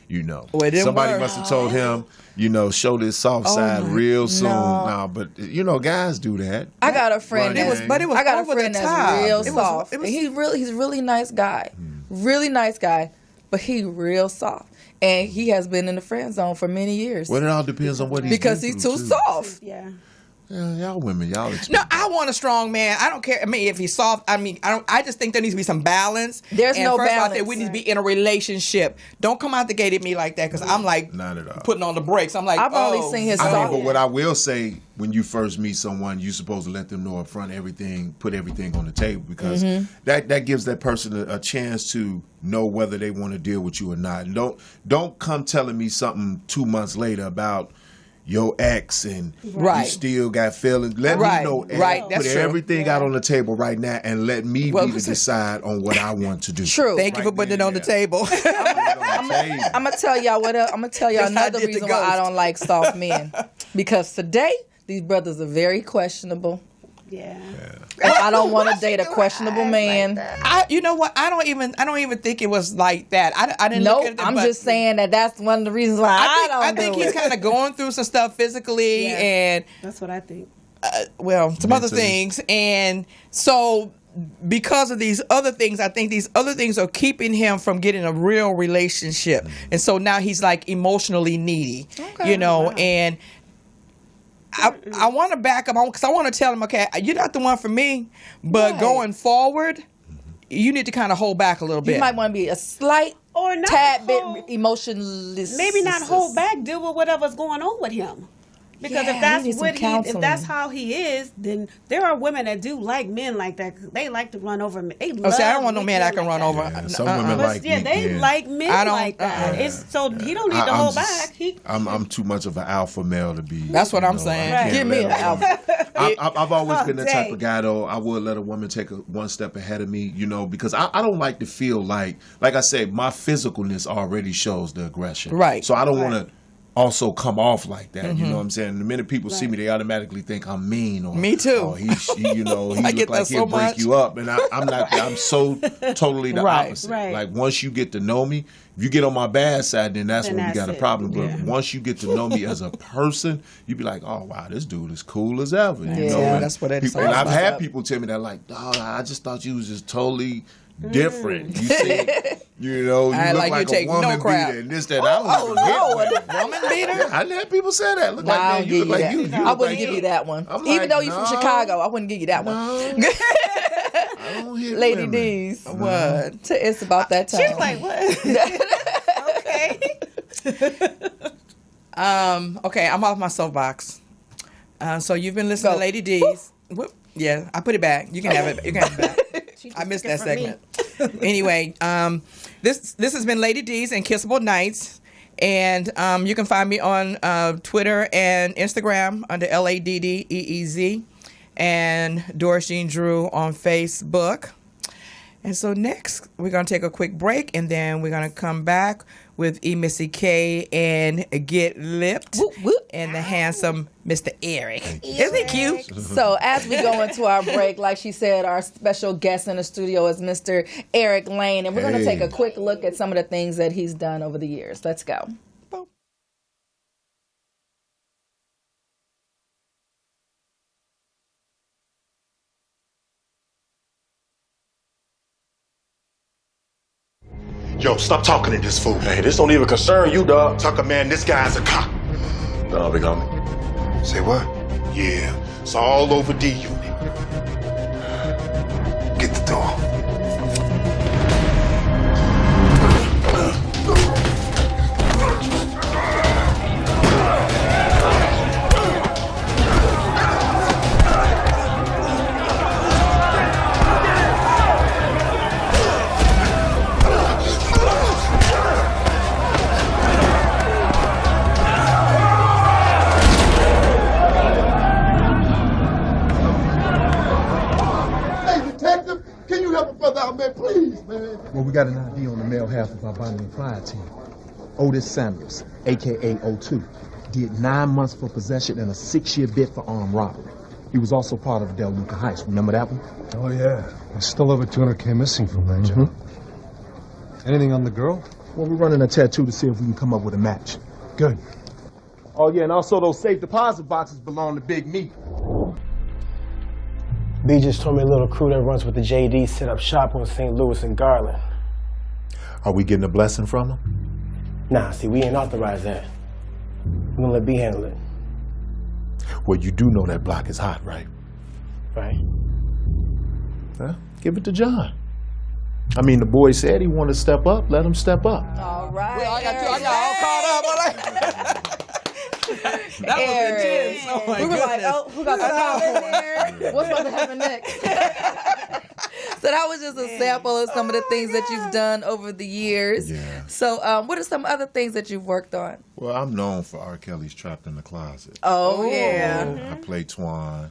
Speaker 6: You know,
Speaker 4: Well, it didn't
Speaker 6: somebody
Speaker 4: work.
Speaker 6: must have told him, you know, show this soft side real soon. Nah, but you know, guys do that.
Speaker 3: I got a friend.
Speaker 6: It was- but
Speaker 4: it was
Speaker 3: I got a
Speaker 4: over the
Speaker 3: friend
Speaker 4: top.
Speaker 3: that's real
Speaker 4: It was-
Speaker 3: soft.
Speaker 4: it was-
Speaker 3: And he's a really nice guy. Really nice guy, but he real soft. And he has been in the friend zone for many years.
Speaker 6: Well, it all depends on what he's
Speaker 3: because
Speaker 6: been
Speaker 3: he's
Speaker 6: through,
Speaker 3: too soft.
Speaker 5: Yeah.
Speaker 6: Yeah, y'all women, y'all.
Speaker 4: No, I want a strong man. I don't care. I mean, if he's soft, I just think there needs to be some balance.
Speaker 3: There's
Speaker 4: and
Speaker 3: no
Speaker 4: first of all, I
Speaker 3: balance.
Speaker 4: think we need to be in a relationship. Don't come out the gate at me like that, because I'm like
Speaker 6: Not at all.
Speaker 4: putting on the brakes. I'm like,
Speaker 3: I've only seen his
Speaker 6: I mean,
Speaker 3: soft.
Speaker 6: but what I will say, when you first meet someone, you're supposed to let them know up front put everything on the table, because that gives that person a chance to know whether they want to deal with you or not. And don't come telling me something 2 months later about your ex and
Speaker 4: Right.
Speaker 6: you still got feelings. Let
Speaker 4: Right,
Speaker 6: me know.
Speaker 4: right, that's
Speaker 6: Put
Speaker 4: true.
Speaker 6: everything out on the table right now, and let me
Speaker 4: Well,
Speaker 6: be to decide on what I want to do.
Speaker 3: True.
Speaker 4: Thank you for putting it on the table.
Speaker 3: I'm gonna tell y'all what else. I'm gonna tell y'all
Speaker 4: That's how I
Speaker 3: another
Speaker 4: did the
Speaker 3: reason why I
Speaker 4: ghost.
Speaker 3: don't like soft men. Because today these brothers are very questionable.
Speaker 5: Yeah.
Speaker 3: And I don't want to date a questionable man.
Speaker 4: You know what? I don't even think it was like that. I didn't look
Speaker 3: Nope.
Speaker 4: at it.
Speaker 3: I'm
Speaker 4: but
Speaker 3: just saying that's one of the reasons why
Speaker 4: I think
Speaker 3: do
Speaker 4: he's
Speaker 3: it.
Speaker 4: kind of going through some stuff physically
Speaker 5: Yeah.
Speaker 4: and
Speaker 5: That's what I think.
Speaker 4: some other
Speaker 6: Mentally.
Speaker 4: things, and so because of these other things, I think these other things are keeping him from getting a real relationship, and so now he's like emotionally needy, you know, and. I want to back him on because I want to tell him, okay, you're not the one for me, but
Speaker 3: Right.
Speaker 4: going forward, you need to kind of hold back a little bit.
Speaker 3: You might want to be a slight
Speaker 5: Or not
Speaker 3: tad
Speaker 5: hold-
Speaker 3: bit emotionless.
Speaker 5: Maybe not hold back, deal with whatever's going on with him. Because
Speaker 3: Yeah,
Speaker 5: if that's
Speaker 3: we need some
Speaker 5: what if
Speaker 3: counseling.
Speaker 5: that's how he is, then there are women that do like men like that. 'Cause they like to run over men. They
Speaker 4: Oh, see, I don't
Speaker 5: love
Speaker 4: want no
Speaker 5: weak
Speaker 4: man I can
Speaker 5: like
Speaker 4: run
Speaker 5: that.
Speaker 4: over.
Speaker 6: Yeah, some women
Speaker 5: But
Speaker 6: like
Speaker 5: yeah,
Speaker 6: weak
Speaker 5: they
Speaker 6: men.
Speaker 5: like men
Speaker 4: I don't-
Speaker 5: like that. It's so he don't need to
Speaker 6: I'm
Speaker 5: hold
Speaker 6: just-
Speaker 5: back. He
Speaker 6: I'm too much of an alpha male to be.
Speaker 4: That's what
Speaker 6: you
Speaker 4: I'm
Speaker 6: know,
Speaker 4: saying.
Speaker 6: I can't
Speaker 3: Give me
Speaker 6: let
Speaker 3: an
Speaker 6: a woman-
Speaker 3: alpha.
Speaker 6: I've always
Speaker 5: Oh,
Speaker 6: been the type
Speaker 5: dang.
Speaker 6: of guy, though. I would let a woman take one step ahead of me, you know, because I don't like to feel like I said, my physicalness already shows the aggression.
Speaker 4: Right.
Speaker 6: So I don't want to also come off like that. You know what I'm saying? The minute people see me, they automatically think I'm mean. Or,
Speaker 4: Me too.
Speaker 6: Or he you know, he
Speaker 4: I
Speaker 6: look
Speaker 4: get
Speaker 6: like
Speaker 4: that
Speaker 6: he'll
Speaker 4: so
Speaker 6: break
Speaker 4: much.
Speaker 6: you up. And I'm not, I'm so totally the
Speaker 4: Right,
Speaker 6: opposite.
Speaker 5: right.
Speaker 6: Like, once you get to know me, if you get on my bad side, then that's
Speaker 5: Then
Speaker 6: when we
Speaker 5: that's
Speaker 6: got a
Speaker 5: it.
Speaker 6: problem. But
Speaker 5: Yeah.
Speaker 6: once you get to know me as a person, you be like, oh, wow, this dude is cool as ever. You know?
Speaker 3: Yeah,
Speaker 6: And
Speaker 4: that's what it is.
Speaker 6: people, and I've had people tell me that, like, dog, I just thought you was just totally different. You see, you know, you
Speaker 4: I
Speaker 6: look
Speaker 4: like
Speaker 6: like
Speaker 4: you
Speaker 6: a
Speaker 4: take
Speaker 6: woman
Speaker 4: no crap.
Speaker 6: beater and this, that. I don't even hit women.
Speaker 4: Woman beater?
Speaker 6: Yeah, I had people say that. Look
Speaker 3: No, I
Speaker 6: like
Speaker 3: don't
Speaker 6: that. You
Speaker 3: give
Speaker 6: look
Speaker 3: you
Speaker 6: like
Speaker 3: that.
Speaker 6: you.
Speaker 3: I wouldn't give you that one.
Speaker 6: I'm
Speaker 3: Even
Speaker 6: like,
Speaker 3: though you're from
Speaker 6: no.
Speaker 3: Chicago, I wouldn't give you that one.
Speaker 6: I don't hit
Speaker 3: Lady
Speaker 6: women.
Speaker 3: D's.
Speaker 4: What?
Speaker 3: It's about that time.
Speaker 5: She's like, what? Okay.
Speaker 4: Okay, I'm off my soapbox. So you've been listening to Lady D's. Whoop. Yeah, I put it back. You can have it. You can have it back. I missed that segment. Anyway, this has been Lady D's and Kissable Nights. And you can find me on Twitter and Instagram under LADDEEZ, and Doris Jean Drew on Facebook. And so next, we're going to take a quick break, and then we're going to come back with EMissyK and Get Lipped and the handsome Mr. Eric. Isn't he cute?
Speaker 3: So as we go into our break, like she said, our special guest in the studio is Mr. Eric Lane, and we're going to take a quick look at some of the things that he's done over the years. Let's go.
Speaker 11: Yo, stop talking to this fool.
Speaker 12: Hey, this don't even concern you, dog.
Speaker 11: Tucker, man, this guy's a cop.
Speaker 12: No, big homie.
Speaker 11: Say what? Yeah, it's all over D Unit. Get the door.
Speaker 13: Well, we got an ID on the male half of our bonding fire team. Otis Samuels, a.k.a. O2, did 9 months for possession and a 6-year bid for armed robbery. He was also part of Del Luca Heist. Remember that one?
Speaker 14: Oh, yeah. There's still over 200K missing from that job. Anything on the girl?
Speaker 13: Well, we're running a tattoo to see if we can come up with a match.
Speaker 14: Good.
Speaker 13: Oh, yeah, and also those safe deposit boxes belong to Big Meat.
Speaker 15: B just told me a little crew that runs with the JD set up shop on St. Louis and Garland.
Speaker 6: Are we getting a blessing from him?
Speaker 15: Nah, see, we ain't authorized that. We're gonna let B handle it.
Speaker 6: Well, you do know that block is hot, right?
Speaker 15: Right.
Speaker 6: Huh? Give it to John. I mean, the boy said he wanted to step up. Let him step up.
Speaker 3: All right.
Speaker 4: Well, I got all caught up. That was intense. Oh my
Speaker 3: we were
Speaker 4: goodness.
Speaker 3: like, oh, who got the top in there? What's about to happen next? So that was just a sample of some of the things that you've done over the years.
Speaker 6: Yeah.
Speaker 3: So what are some other things that you've worked on?
Speaker 6: Well, I'm known for R. Kelly's Trapped in the Closet.
Speaker 3: Oh, yeah.
Speaker 6: I played Twan.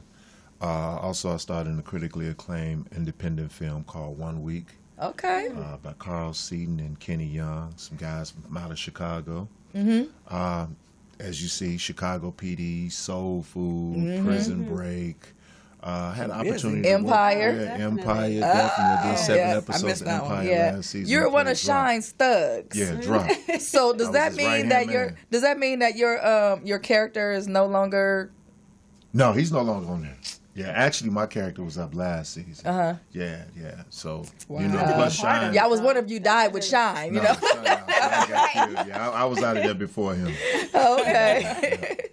Speaker 6: Also, I starred in a critically acclaimed independent film called 1 Week.
Speaker 3: Okay.
Speaker 6: By Carl Seaton and Kenny Young, some guys from out of Chicago.
Speaker 3: Mm-hmm.
Speaker 6: As you see, Chicago PD, Soul Food, Prison Break. Had an opportunity
Speaker 3: Empire.
Speaker 6: to work. Yeah, Empire, definitely. Did 7 episodes of
Speaker 4: that one.
Speaker 6: Empire last season.
Speaker 3: You're one of
Speaker 6: Drop.
Speaker 3: Shine's thugs.
Speaker 6: Yeah, Drop.
Speaker 3: So does that
Speaker 6: his
Speaker 3: mean
Speaker 6: right-hand
Speaker 3: that your character is no longer?
Speaker 6: No, he's no longer on there. Yeah, actually, my character was up last season. Yeah. So, you know, plus Shine.
Speaker 3: Yeah, I was wondering if you died with Shine, you know?
Speaker 6: Shine got killed. Yeah, I was out of there before him.
Speaker 3: Okay.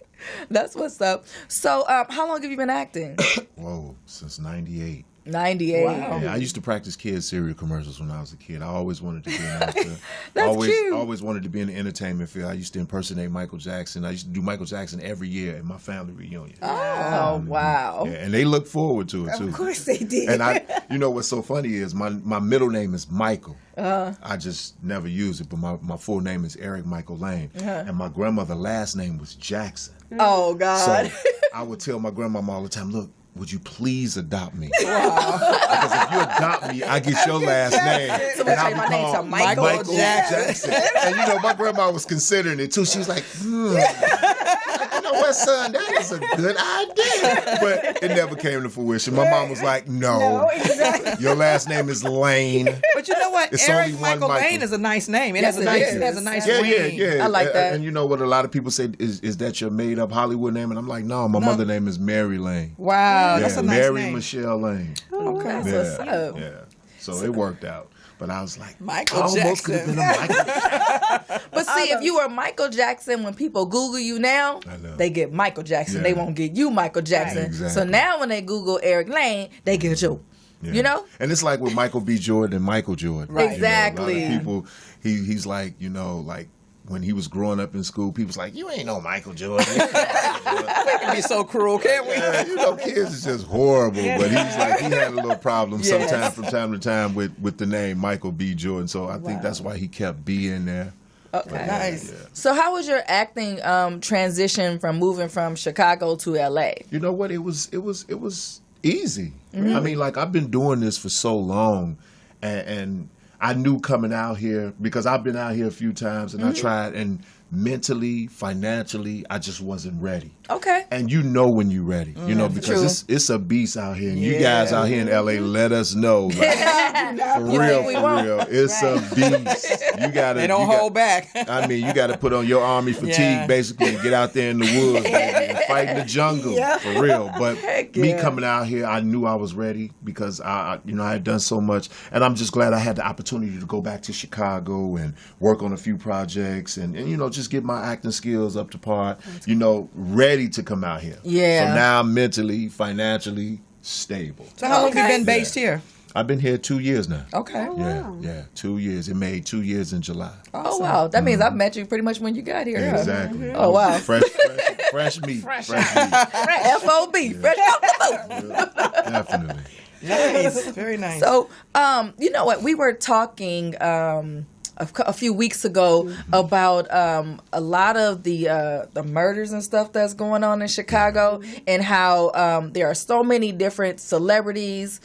Speaker 3: That's what's up. So, how long have you been acting?
Speaker 6: Whoa, since 98.
Speaker 3: 98. Wow.
Speaker 6: Yeah, I used to practice kids' cereal commercials when I was a kid. I always wanted to be an actor.
Speaker 3: That's cute.
Speaker 6: Always wanted to be in the entertainment field. I used to impersonate Michael Jackson. I used to do Michael Jackson every year at my family reunion.
Speaker 3: Oh, wow.
Speaker 6: Yeah, and they look forward to it too.
Speaker 5: Of course they did.
Speaker 6: And you know what's so funny is my middle name is Michael. I just never use it, but my full name is Eric Michael Lane. And my grandmother's last name was Jackson.
Speaker 3: Oh, God.
Speaker 6: So I would tell my grandmama all the time, look, would you please adopt me? Because if you adopt me, I get your last name.
Speaker 3: So
Speaker 6: and
Speaker 3: change my name to Michael
Speaker 6: Jackson. And you know, my grandma was considering it too. She was like, you know what, son, that is a good idea. But it never came to fruition. My mom was like, no,
Speaker 5: exactly.
Speaker 6: Your last name is Lane.
Speaker 4: But you know what?
Speaker 6: It's
Speaker 4: Eric
Speaker 6: only one
Speaker 4: Michael Lane
Speaker 6: Michael.
Speaker 4: is a nice name. It
Speaker 3: Yes,
Speaker 4: has
Speaker 3: it
Speaker 4: a nice
Speaker 3: is.
Speaker 4: ring.
Speaker 6: Yeah.
Speaker 3: I like that.
Speaker 6: And you know what a lot of people say, is that your made up Hollywood name? And I'm like, no, my mother name is Mary Lane.
Speaker 4: Wow,
Speaker 6: Yeah,
Speaker 4: that's a nice
Speaker 6: Mary
Speaker 4: name.
Speaker 6: Michelle Lane.
Speaker 3: Okay,
Speaker 6: Yeah,
Speaker 3: what's up?
Speaker 6: yeah. So it worked out. But I was like,
Speaker 4: Michael
Speaker 6: I almost could have
Speaker 4: Jackson.
Speaker 6: been a Michael.
Speaker 3: But see, if you were Michael Jackson, when people Google you now, they get Michael Jackson.
Speaker 6: Yeah.
Speaker 3: They won't get you, Michael Jackson.
Speaker 6: Right. Exactly.
Speaker 3: So now when they Google Eric Lane, they get you.
Speaker 6: Yeah.
Speaker 3: You know?
Speaker 6: And it's like with Michael B. Jordan and Michael Jordan.
Speaker 3: Right.
Speaker 6: You know,
Speaker 3: Exactly.
Speaker 6: a lot of people, he's like, you know, like when he was growing up in school, people's like, you ain't no Michael Jordan.
Speaker 4: We can be so cruel, can't we?
Speaker 6: Yeah, you know, kids is just horrible. But he's like, he had a little problem sometime from time to time with the name Michael B. Jordan. So I think that's why he kept B in there.
Speaker 3: Okay.
Speaker 4: Nice.
Speaker 6: Yeah.
Speaker 3: So how was your acting transition from moving from Chicago to LA?
Speaker 6: You know what? It was easy. I mean, like I've been doing this for so long, and I knew coming out here because I've been out here a few times, and I tried, and mentally, financially, I just wasn't ready.
Speaker 3: Okay.
Speaker 6: And you know when you're ready, you know, because it's a beast out here, and you guys out here in LA, let us know, like, for real, it's a beast. You gotta,
Speaker 4: they don't hold back.
Speaker 6: I mean, you got to put on your army fatigue basically and get out there in the woods, baby, and fight in the jungle for real. But me coming out here, I knew I was ready because I had done so much, and I'm just glad I had the opportunity to go back to Chicago and work on a few projects and you know, just get my acting skills up to par. You know, ready to come out here.
Speaker 3: Yeah.
Speaker 6: So now I'm mentally, financially stable.
Speaker 4: So how long have you been based here?
Speaker 6: I've been here 2 years now.
Speaker 4: Okay.
Speaker 6: Yeah, 2 years. It made 2 years in July.
Speaker 3: Oh, wow. That means I've met you pretty much when you got here.
Speaker 6: Exactly.
Speaker 3: Oh, wow.
Speaker 6: Fresh meat. Fresh meat.
Speaker 3: FOB, fresh off the boat.
Speaker 6: Definitely.
Speaker 4: Nice. Very nice.
Speaker 3: So, you know what? We were talking a few weeks ago about a lot of the murders and stuff that's going on in Chicago, and how there are so many different celebrities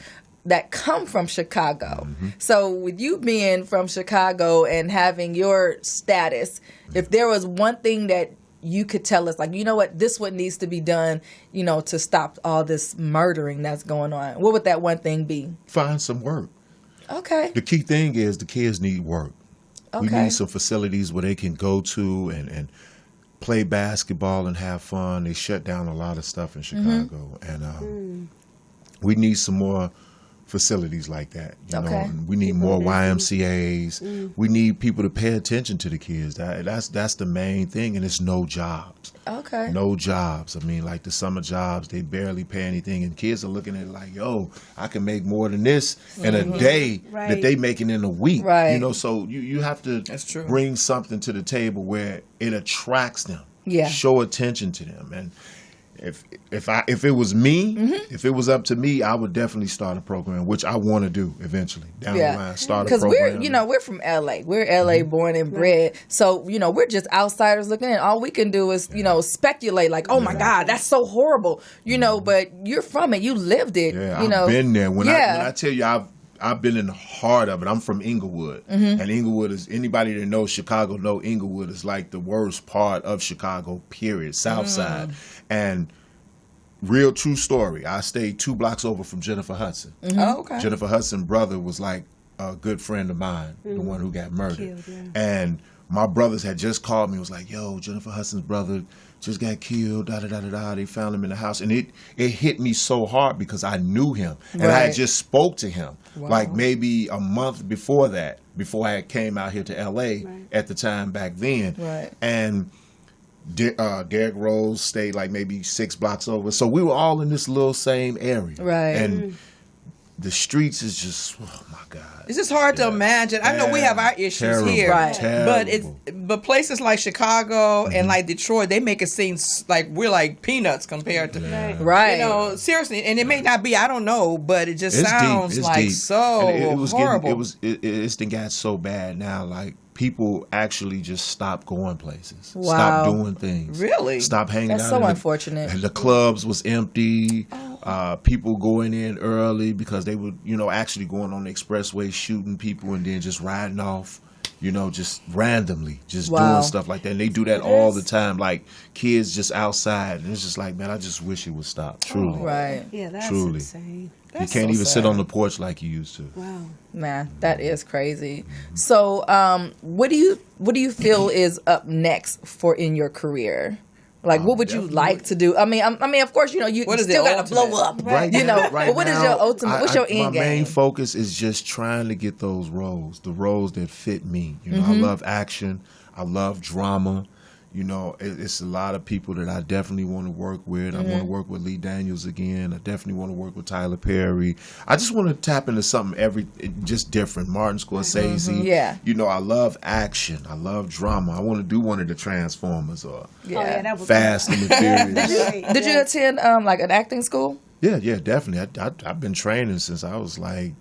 Speaker 3: that come from Chicago. So with you being from Chicago and having your status, if there was one thing that you could tell us, like, you know what, this what needs to be done, you know, to stop all this murdering that's going on, what would that one thing be?
Speaker 6: Find some work.
Speaker 3: Okay.
Speaker 6: The key thing is the kids need work. We
Speaker 3: Okay.
Speaker 6: need some facilities where they can go to and play basketball and have fun. They shut down a lot of stuff in Chicago. And we need some more facilities like that. You know, and we need more YMCAs. We need people to pay attention to the kids. That's the main thing, and it's no jobs.
Speaker 3: Okay.
Speaker 6: No jobs. I mean, like the summer jobs, they barely pay anything, and kids are looking at it like, yo, I can make more than this in a day that they making in a week.
Speaker 3: Right.
Speaker 6: You know, so you have to bring something to the table where it attracts them.
Speaker 3: Yeah.
Speaker 6: Show attention to them. And if it was me, if it was up to me, I would definitely start a program, which I want to do eventually down the line. Start a program.
Speaker 3: Because we're from LA. We're LA born and bred. So, we're just outsiders looking in. All we can do is, speculate like, oh my God, that's so horrible. But you're from it. You lived it.
Speaker 6: Yeah, I've been there. When I tell you I've been in the heart of it. I'm from Inglewood. And Inglewood is, anybody that knows Chicago know Inglewood is like the worst part of Chicago, period. South side. And real true story. I stayed 2 blocks over from Jennifer Hudson.
Speaker 4: Oh, okay.
Speaker 6: Jennifer Hudson's brother was like a good friend of mine, the one who got murdered. And my brothers had just called me. It was like, yo, Jennifer Hudson's brother just got killed, da-da-da-da-da. They found him in the house. And it hit me so hard because I knew him. And I had just spoke to him like maybe a month before that, before I came out here to L.A. at the time back then.
Speaker 3: Right.
Speaker 6: And Derrick Rose stayed like maybe 6 blocks over. So we were all in this little same area.
Speaker 3: Right.
Speaker 6: And the streets is just, oh my God.
Speaker 4: It's just hard to imagine. I know we have our issues here, but places like Chicago and like Detroit, they make it seem like we're like peanuts compared to,
Speaker 3: right?
Speaker 4: Seriously, and it may not be. I don't know, but it just sounds
Speaker 6: deep.
Speaker 4: like so horrible.
Speaker 6: It's got so bad now. Like people actually just stop going places,
Speaker 3: Wow.
Speaker 6: stop doing things,
Speaker 4: really,
Speaker 6: stop hanging
Speaker 3: That's
Speaker 6: out.
Speaker 3: so unfortunate.
Speaker 6: The clubs was empty. People going in early because they were, actually going on the expressway shooting people and then just riding off, just randomly, just doing stuff like that. And they do that all the time, like kids just outside. And it's just like, man, I just wish it would stop. Truly.
Speaker 3: Right.
Speaker 5: Yeah, that's
Speaker 6: truly
Speaker 5: insane.
Speaker 6: You can't even sit on the porch like you used to.
Speaker 5: Wow.
Speaker 3: Man, that is crazy. So, what do you feel is up next in your career? Like, what would you like to do? I mean, of course, you still got to blow up,
Speaker 6: Right
Speaker 3: now,
Speaker 6: right
Speaker 3: but what is your
Speaker 6: now,
Speaker 3: ultimate? What's your end
Speaker 6: my
Speaker 3: game?
Speaker 6: main focus is just trying to get those roles, the roles that fit me. I love action. I love drama. It's a lot of people that I definitely want to work with. I want to work with Lee Daniels again. I definitely want to work with Tyler Perry. I just want to tap into something just different. Martin Scorsese.
Speaker 3: Yeah.
Speaker 6: I love action. I love drama. I want to do one of the Transformers or
Speaker 5: that was
Speaker 6: Fast and the Furious.
Speaker 3: Did you attend like an acting school?
Speaker 6: Yeah, definitely. I've been training since I was like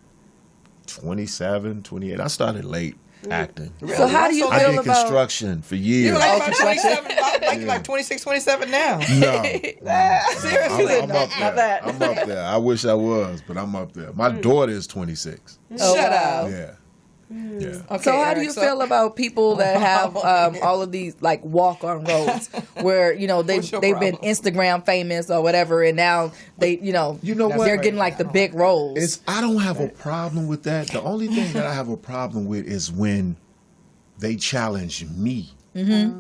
Speaker 6: 27, 28. I started late acting.
Speaker 3: So how do you
Speaker 6: I
Speaker 3: feel
Speaker 6: did
Speaker 3: about
Speaker 6: construction for years.
Speaker 4: You're like about 27, like 26, 27 now.
Speaker 6: No.
Speaker 4: Seriously.
Speaker 6: I'm up there. I'm up there. I wish I was, but I'm up there. My daughter is 26.
Speaker 4: Shut up.
Speaker 6: Yeah. Yeah.
Speaker 3: Okay, so how do you feel about people that have all of these like walk-on roles where they've been Instagram famous or whatever, and now they they're getting like the big roles?
Speaker 6: I don't have a problem with that. The only thing that I have a problem with is when they challenge me.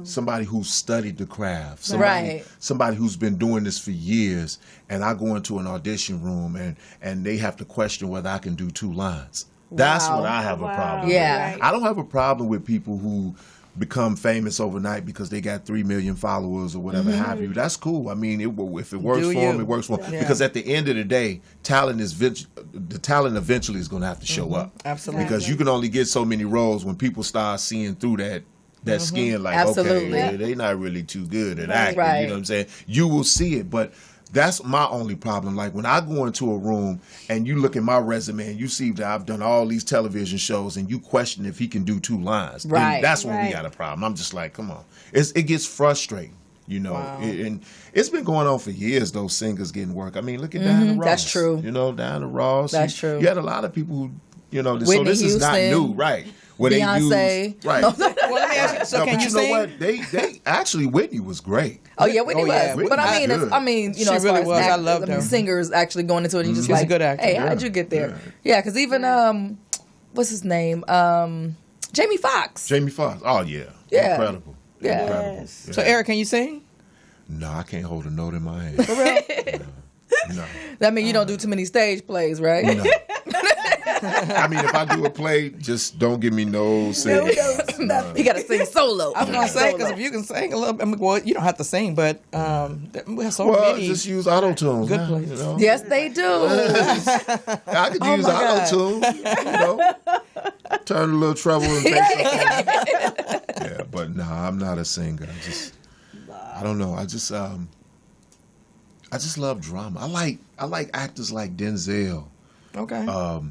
Speaker 6: Somebody who's studied the craft, somebody who's been doing this for years, and I go into an audition room and they have to question whether I can do 2 lines. That's what I have a problem with. I don't have a problem with people who become famous overnight because they got 3 million followers or whatever have you. That's cool. I mean, if it works for them, it works for them. Because at the end of the day, the talent eventually is going to have to show up.
Speaker 4: Absolutely.
Speaker 6: Because you can only get so many roles when people start seeing through that skin, like, okay, they're not really too good at acting. You know what I'm saying? You will see it, but that's my only problem. Like when I go into a room and you look at my resume and you see that I've done all these television shows and you question if he can do 2 lines, then that's when we got a problem. I'm just like, come on. It gets frustrating, and it's been going on for years, those singers getting work. I mean, look at Diana Ross.
Speaker 3: That's true.
Speaker 6: Diana Ross.
Speaker 3: That's true.
Speaker 6: You had a lot of people who,
Speaker 3: Whitney
Speaker 6: so this
Speaker 3: Houston,
Speaker 6: is not new, right? Where
Speaker 3: Beyonce.
Speaker 6: They use, right.
Speaker 4: Well, let me ask you, so can you sing?
Speaker 6: Know what? They actually, Whitney was great.
Speaker 3: Oh yeah, Whitney was.
Speaker 6: Whitney
Speaker 3: but I
Speaker 6: was
Speaker 3: mean,
Speaker 4: she
Speaker 3: as
Speaker 4: really
Speaker 3: far
Speaker 4: was.
Speaker 3: as
Speaker 4: I loved her.
Speaker 3: Singers actually going into it, and you just
Speaker 4: She's
Speaker 3: like,
Speaker 4: a good actor.
Speaker 3: hey, how did you get there? Yeah, because even what's his name? Jamie Foxx.
Speaker 6: Jamie Foxx. Oh yeah. Incredible.
Speaker 3: Yeah.
Speaker 6: Incredible. Yeah.
Speaker 4: So Eric, can you sing?
Speaker 6: No, I can't hold a note in my hand.
Speaker 3: For real?
Speaker 6: No.
Speaker 3: That means you don't do too many stage plays, right?
Speaker 6: No. I mean, if I do a play, just don't give me no singing.
Speaker 3: He got to sing solo.
Speaker 4: I was gonna say because if you can sing a little bit, well, you don't have to sing, but we have so many.
Speaker 6: Just use auto-tune.
Speaker 4: Good plays.
Speaker 3: Yes, they do.
Speaker 6: I could use auto-tune. Turn a little treble and take something. Yeah, but no, I'm not a singer. I don't know. I just love drama. I like actors like Denzel.
Speaker 4: Okay.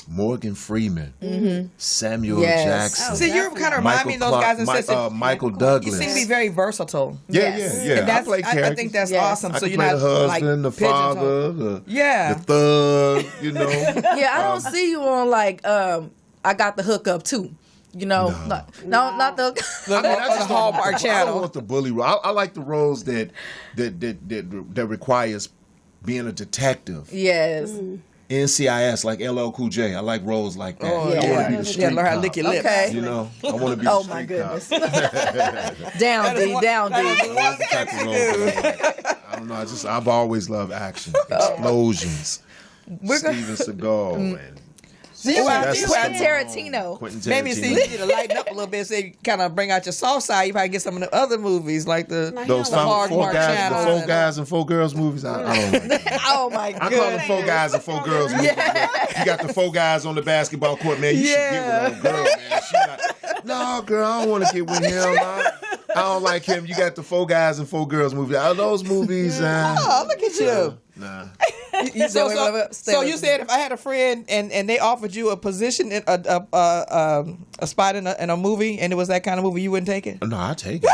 Speaker 6: Morgan Freeman, Samuel Jackson.
Speaker 4: See, you kind of remind me of those guys and
Speaker 6: Michael Douglas.
Speaker 4: You seem to be very versatile.
Speaker 6: Yeah.
Speaker 4: I play
Speaker 6: characters.
Speaker 4: I think that's awesome.
Speaker 6: I
Speaker 4: so
Speaker 6: can
Speaker 4: you're
Speaker 6: play
Speaker 4: not
Speaker 6: the husband,
Speaker 4: like
Speaker 6: the father, the thug.
Speaker 3: Yeah, I don't see you on like I got the hookup too. No, not the
Speaker 4: the Hallmark Channel.
Speaker 6: I don't want the bully role. I like the roles that requires being a detective.
Speaker 3: Yes.
Speaker 6: NCIS, like LL Cool J. I like roles like that.
Speaker 4: Oh,
Speaker 6: I want to be the street
Speaker 4: learn how to
Speaker 6: cop.
Speaker 4: lick your lips.
Speaker 3: Okay.
Speaker 6: I want to be the street
Speaker 3: my goodness.
Speaker 6: cop.
Speaker 3: Down, D.
Speaker 6: That's the type of role that I don't know. I've always loved action. Explosions. Steven Seagal and
Speaker 3: Quentin Tarantino.
Speaker 4: Maybe see you need to lighten up a little bit, so you kind of bring out your soft side. You probably get some of the other movies like
Speaker 6: those
Speaker 4: the Hallmark Channel.
Speaker 6: 4 guys and 4 girls movies. I don't like that.
Speaker 3: Oh my god!
Speaker 6: I call them 4 guys and 4 girls movies. You got the 4 guys on the basketball court, man. You should get with old girl, man. She like, no, girl, I don't want to get with him. I don't like him. You got the 4 guys and 4 girls movies. Are those movies?
Speaker 4: Oh, look at you.
Speaker 6: Nah.
Speaker 4: So you said if I had a friend and they offered you a position in a spot in a movie and it was that kind of movie, you wouldn't take it?
Speaker 6: No, I'll take it.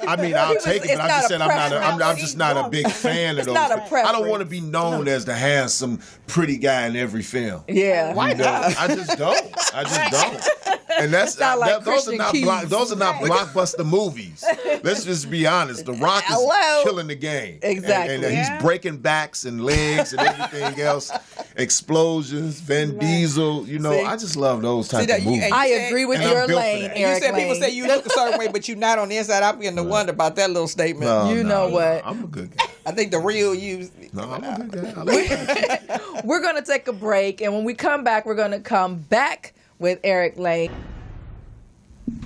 Speaker 6: I mean, I'll take it, but I just said I'm just not a big fan of those. I don't want to be known as the handsome, pretty guy in every film.
Speaker 3: Yeah,
Speaker 4: why not?
Speaker 6: I just don't. And those are not blockbuster movies. Let's just be honest. The Rock is killing the game.
Speaker 3: Exactly.
Speaker 6: And he's breaking backs and legs drinks and everything else, explosions, Vin Diesel. You know, I just love those type of movies.
Speaker 3: I agree with your lane, Eric.
Speaker 4: You said people
Speaker 3: Lane.
Speaker 4: say you look a certain way, but you're not on the inside. I'm beginning to wonder about that little statement.
Speaker 3: You know what?
Speaker 6: I'm a good guy.
Speaker 4: I think the real you.
Speaker 6: No, I'm a good guy. I like that.
Speaker 3: We're going to take a break, and when we come back, we're going to come back with Eric Lane.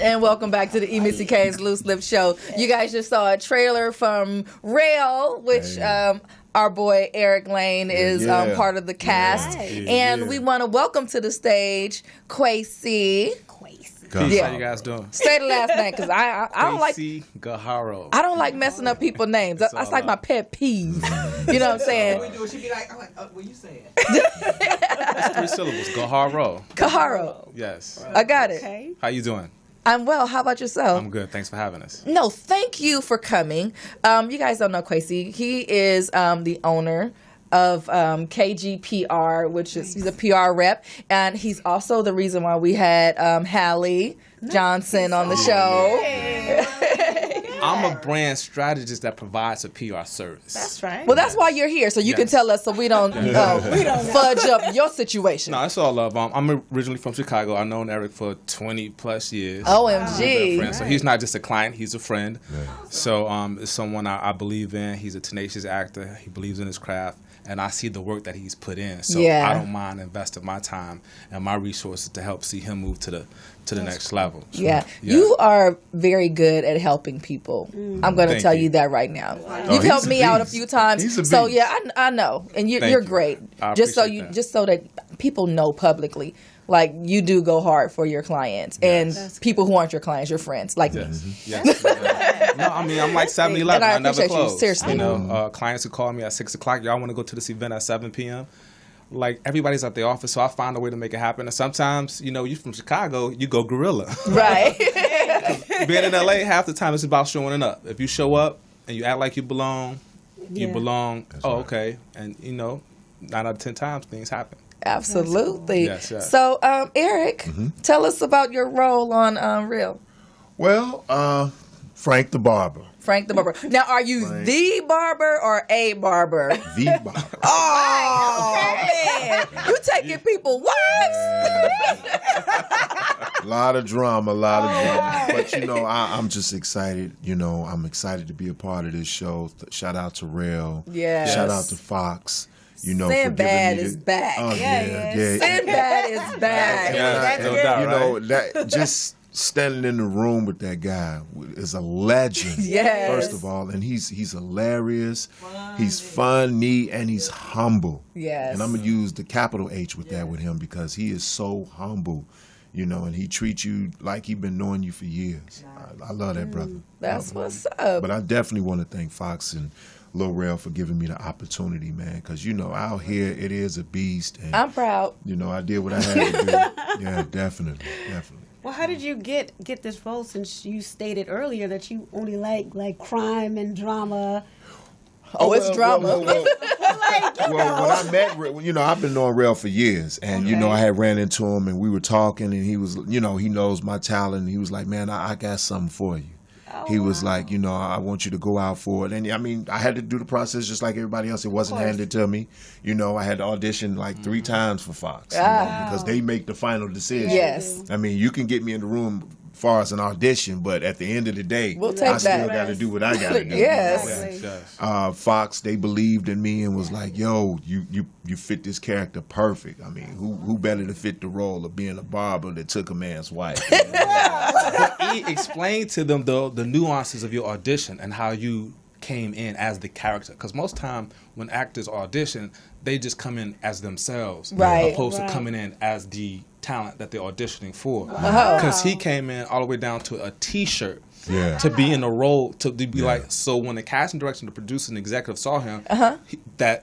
Speaker 3: And welcome back to the EMissyK's Loose Lip Show. You guys just saw a trailer from Rail, which our boy Eric Lane is part of the cast. And we want to welcome to the stage Kwesi.
Speaker 16: Peace. How you guys doing?
Speaker 3: Say the last name, because I don't like
Speaker 16: Gaharo.
Speaker 3: I don't like messing up people's names. That's like my pet peeve. You know what I'm saying?
Speaker 4: She'd be like, what you saying?
Speaker 16: It's 3 syllables. Gaharo.
Speaker 3: Kaharo.
Speaker 16: Yes.
Speaker 3: I got it.
Speaker 5: Okay.
Speaker 16: How you doing?
Speaker 3: I'm well. How about yourself?
Speaker 16: I'm good. Thanks for having us.
Speaker 3: No, thank you for coming. You guys don't know Kwesi. He is the owner of KGPR, which is he's a PR rep, and he's also the reason why we had Hallie Johnson on the show.
Speaker 16: I'm a brand strategist that provides a PR service.
Speaker 5: That's right.
Speaker 3: Well, that's why you're here, so you can tell us so we don't fudge up your situation.
Speaker 16: No, it's all love. I'm originally from Chicago. I've known Eric for 20 plus years.
Speaker 3: OMG.
Speaker 16: Right. So he's not just a client, he's a friend. Right. So it's someone I believe in. He's a tenacious actor. He believes in his craft. And I see the work that he's put in. So I don't mind investing my time and my resources to help see him move to the next level. So,
Speaker 3: yeah. You are very good at helping people. I'm going to tell you that right now. You've helped me out a few times. So yeah, I know, and you're great. Just so that people know publicly, like you do go hard for your clients and people who aren't your clients, your friends, like me.
Speaker 16: Yes. No, I mean, I'm like 7-Eleven. I never close.
Speaker 3: You, seriously.
Speaker 16: You know, clients who call me at 6 o'clock, y'all want to go to this event at 7 p.m.? Like, everybody's at the office, so I find a way to make it happen. And sometimes, you know, you from Chicago, you go guerrilla.
Speaker 3: Right.
Speaker 16: Being in L.A., half the time it's about showing up. If you show up and you act like you belong, you belong. That's right. Okay. And, you know, 9 out of 10 times, things happen.
Speaker 3: Absolutely.
Speaker 16: Yes.
Speaker 3: So, Eric, tell us about your role on Real.
Speaker 6: Well, Frank the Barber.
Speaker 3: Frank the Barber. Now, are you the barber or a barber?
Speaker 6: The barber.
Speaker 3: Oh, man. You taking people wives?
Speaker 6: A lot of drama. But, you know, I'm just excited. You know, I'm excited to be a part of this show. Shout out to Rail.
Speaker 3: Yeah.
Speaker 6: Shout out to Fox. You know,
Speaker 3: Sinbad is back.
Speaker 6: Oh, yeah.
Speaker 3: Sinbad is back.
Speaker 6: You know, that just standing in the room with that guy is a legend.
Speaker 3: Yes.
Speaker 6: First of all, and he's hilarious. He's funny and he's humble.
Speaker 3: Yes.
Speaker 6: And I'm gonna use the capital H with that with him because he is so humble. You know, and he treats you like he been knowing you for years. I love that brother.
Speaker 3: That's what's up.
Speaker 6: But I definitely want to thank Fox and Lil Rel for giving me the opportunity, man, because, you know, out here it is a beast. And,
Speaker 3: I'm proud.
Speaker 6: You know, I did what I had to do. Yeah, definitely.
Speaker 5: Well, how did you get this role, since you stated earlier that you only like crime and drama?
Speaker 3: It's drama.
Speaker 6: Well, when I met, you know, I've been knowing Rel for years, and you know, I had ran into him, and we were talking, and he was, you know, he knows my talent, and he was like, "Man, I got something for you." He was like, you know, I want you to go out for it. And I mean, I had to do the process just like everybody else. It wasn't handed to me. You know, I had to audition like 3 times for Fox you know, because they make the final decision.
Speaker 3: Yes.
Speaker 6: I mean, you can get me in the room as far as an audition, but at the end of the day, I still got to do what I got to do.
Speaker 3: Yes.
Speaker 6: Fox, they believed in me and was like, yo, you fit this character perfect. I mean, who better to fit the role of being a barber that took a man's wife?
Speaker 16: But explain to them, though, the nuances of your audition and how you came in as the character. Because most time when actors audition, they just come in as themselves, opposed to coming in as the talent that they're auditioning for. Because he came in all the way down to a T-shirt. To be in a role, to be like, so when the casting director, the producer, and the executive saw him,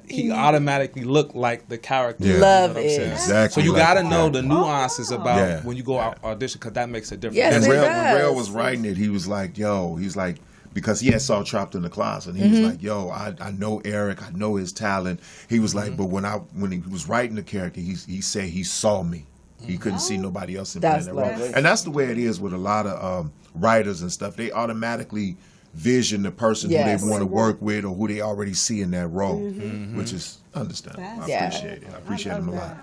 Speaker 16: he automatically looked like the character.
Speaker 3: Love
Speaker 16: it.
Speaker 6: Exactly.
Speaker 16: So you got to know the nuances about when you go out audition, because that makes a difference.
Speaker 3: Yes,
Speaker 6: and
Speaker 3: when
Speaker 6: Rel was writing it, he was like, yo, he's like, because he had saw Trapped in the Closet, and he was like, yo, I know Eric, I know his talent. He was like, but when he was writing the character, he said he saw me. He couldn't see nobody else in playing that role. And that's the way it is with a lot of writers and stuff. They automatically vision the person
Speaker 3: Yes.
Speaker 6: who they want to work with or who they already see in that role, which is understandable. I appreciate it. I appreciate him a lot.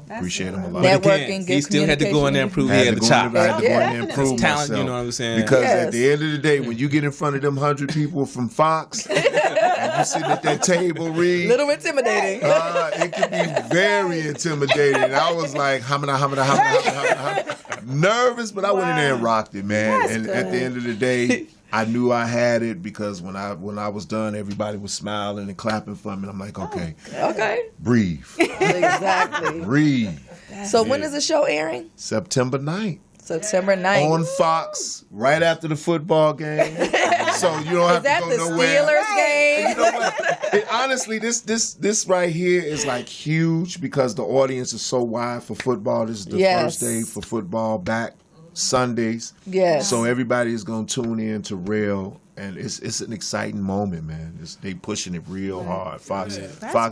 Speaker 6: Appreciate him a lot.
Speaker 3: Networking,
Speaker 16: he still had to go in there and prove he had the chop.
Speaker 6: I had to go in there and prove
Speaker 16: talent,
Speaker 6: myself.
Speaker 16: you know what I'm saying?
Speaker 6: Because at the end of the day, when you get in front of them 100 people from Fox, and you sitting at that table, Reed,
Speaker 3: little intimidating.
Speaker 6: it can be very intimidating. I was like, hamina, nervous, but I went in there and rocked it, man.
Speaker 3: That's
Speaker 6: and
Speaker 3: good.
Speaker 6: at the end of the day, I knew I had it because when I was done, everybody was smiling and clapping for me. And I'm like, okay,
Speaker 3: Okay.
Speaker 6: breathe,
Speaker 3: Exactly.
Speaker 6: breathe.
Speaker 3: So when is the show airing?
Speaker 6: September 9th.
Speaker 3: September 9th.
Speaker 6: On Fox, right after the football game. So you don't have
Speaker 3: Is that
Speaker 6: to go
Speaker 3: the
Speaker 6: nowhere.
Speaker 3: Steelers game?
Speaker 6: You know what? Honestly, this right here is like huge because the audience is so wide for football. This is the first day for football back Sundays.
Speaker 3: Yes.
Speaker 6: So everybody is gonna tune in to Real, and it's an exciting moment, man. They pushing it real hard. Fox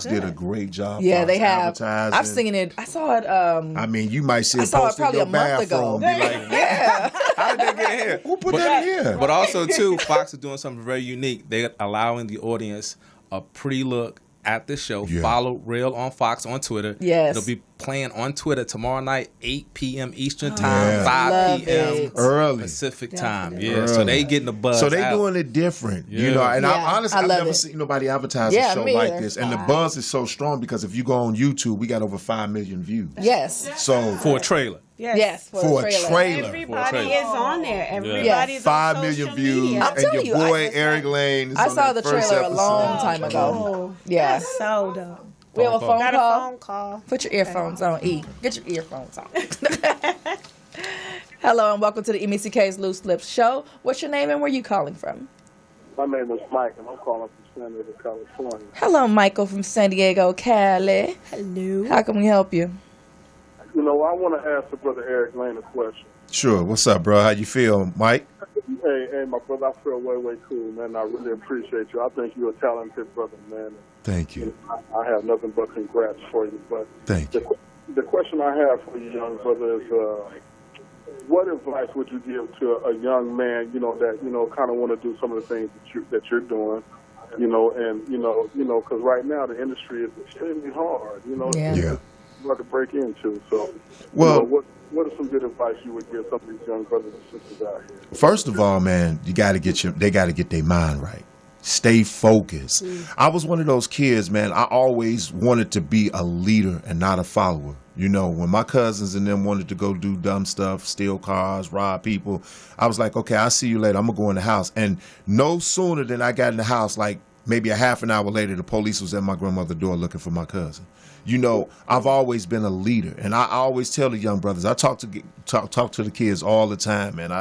Speaker 6: did a great job.
Speaker 3: Yeah,
Speaker 6: Fox
Speaker 3: they have.
Speaker 6: advertising.
Speaker 3: I've seen it. I saw it.
Speaker 6: I mean, you might see
Speaker 3: I
Speaker 6: it
Speaker 3: saw it
Speaker 6: posted in
Speaker 3: probably
Speaker 6: your
Speaker 3: a month ago.
Speaker 6: bathroom. Be like,
Speaker 3: Yeah.
Speaker 16: How did they get in here?
Speaker 6: who put that in here?
Speaker 16: But also, too, Fox is doing something very unique. They're allowing the audience a pre-look at the show.
Speaker 6: Yeah.
Speaker 16: Follow Real on Fox on Twitter.
Speaker 3: Yes.
Speaker 16: It'll be playing on Twitter tomorrow night, 8 p.m. Eastern Time, 5
Speaker 3: Love
Speaker 16: p.m.
Speaker 3: it.
Speaker 6: Early.
Speaker 16: Pacific Time.
Speaker 3: Definitely.
Speaker 16: Yeah, so they getting the buzz.
Speaker 6: So they
Speaker 16: out.
Speaker 6: doing it different, you
Speaker 16: Yeah.
Speaker 6: know. And
Speaker 3: Yeah,
Speaker 6: I honestly,
Speaker 3: I
Speaker 6: I've
Speaker 3: love
Speaker 6: never
Speaker 3: it.
Speaker 6: seen nobody advertise
Speaker 3: Yeah,
Speaker 6: a show
Speaker 3: me
Speaker 6: like
Speaker 3: either.
Speaker 6: this, and the buzz is so strong because if you go on YouTube, we got over 5 million views.
Speaker 3: Yes.
Speaker 6: So
Speaker 16: For a trailer.
Speaker 3: Yes.
Speaker 6: for a trailer,
Speaker 5: Everybody is on there. Everybody's
Speaker 6: 5
Speaker 5: on
Speaker 6: million
Speaker 5: social
Speaker 6: views,
Speaker 5: media.
Speaker 3: I'm
Speaker 6: and
Speaker 3: telling
Speaker 6: your
Speaker 3: you,
Speaker 6: boy Eric Lane. Is
Speaker 3: I
Speaker 6: on
Speaker 3: saw
Speaker 6: that
Speaker 3: the
Speaker 6: first
Speaker 3: trailer a
Speaker 6: episode.
Speaker 3: long time ago. Yeah.
Speaker 5: That's so dope.
Speaker 3: We have a phone
Speaker 5: Got
Speaker 3: call.
Speaker 5: a phone call.
Speaker 3: Put your earphones on, E. Get your earphones on. Hello and welcome to the EMissyK's Loose Lips Show. What's your name and where you calling from?
Speaker 17: My name is Mike, and I'm calling from San Diego, California.
Speaker 3: Hello, Michael from San Diego, Cali.
Speaker 5: Hello.
Speaker 3: How can we help you?
Speaker 17: You know, I want to ask the brother Eric Lane a question.
Speaker 6: Sure. What's up, bro? How you feel, Mike?
Speaker 17: Hey, my brother, I feel way cool, man. I really appreciate you. I think you're a talented brother, man.
Speaker 6: Thank you.
Speaker 17: I have nothing but congrats for you. But
Speaker 6: Thank you.
Speaker 17: the question I have for you, young brother, is what advice would you give to a young man, you know, that kind of want to do some of the things that you're doing, you know, and because right now the industry is extremely hard, you know,
Speaker 3: Yeah.
Speaker 17: it's hard to break into. So,
Speaker 6: Well,
Speaker 17: what are some good advice you would give some of these young brothers and sisters out here?
Speaker 6: First of all, man, they got to get their mind right. Stay focused. I was one of those kids, man. I always wanted to be a leader and not a follower. You know, when my cousins and them wanted to go do dumb stuff, steal cars, rob people, I was like, okay, I'll see you later. I'm going to go in the house. And no sooner than I got in the house, like maybe a half an hour later, the police was at my grandmother's door looking for my cousin. You know, I've always been a leader, and I always tell the young brothers. I talk to the kids all the time, man.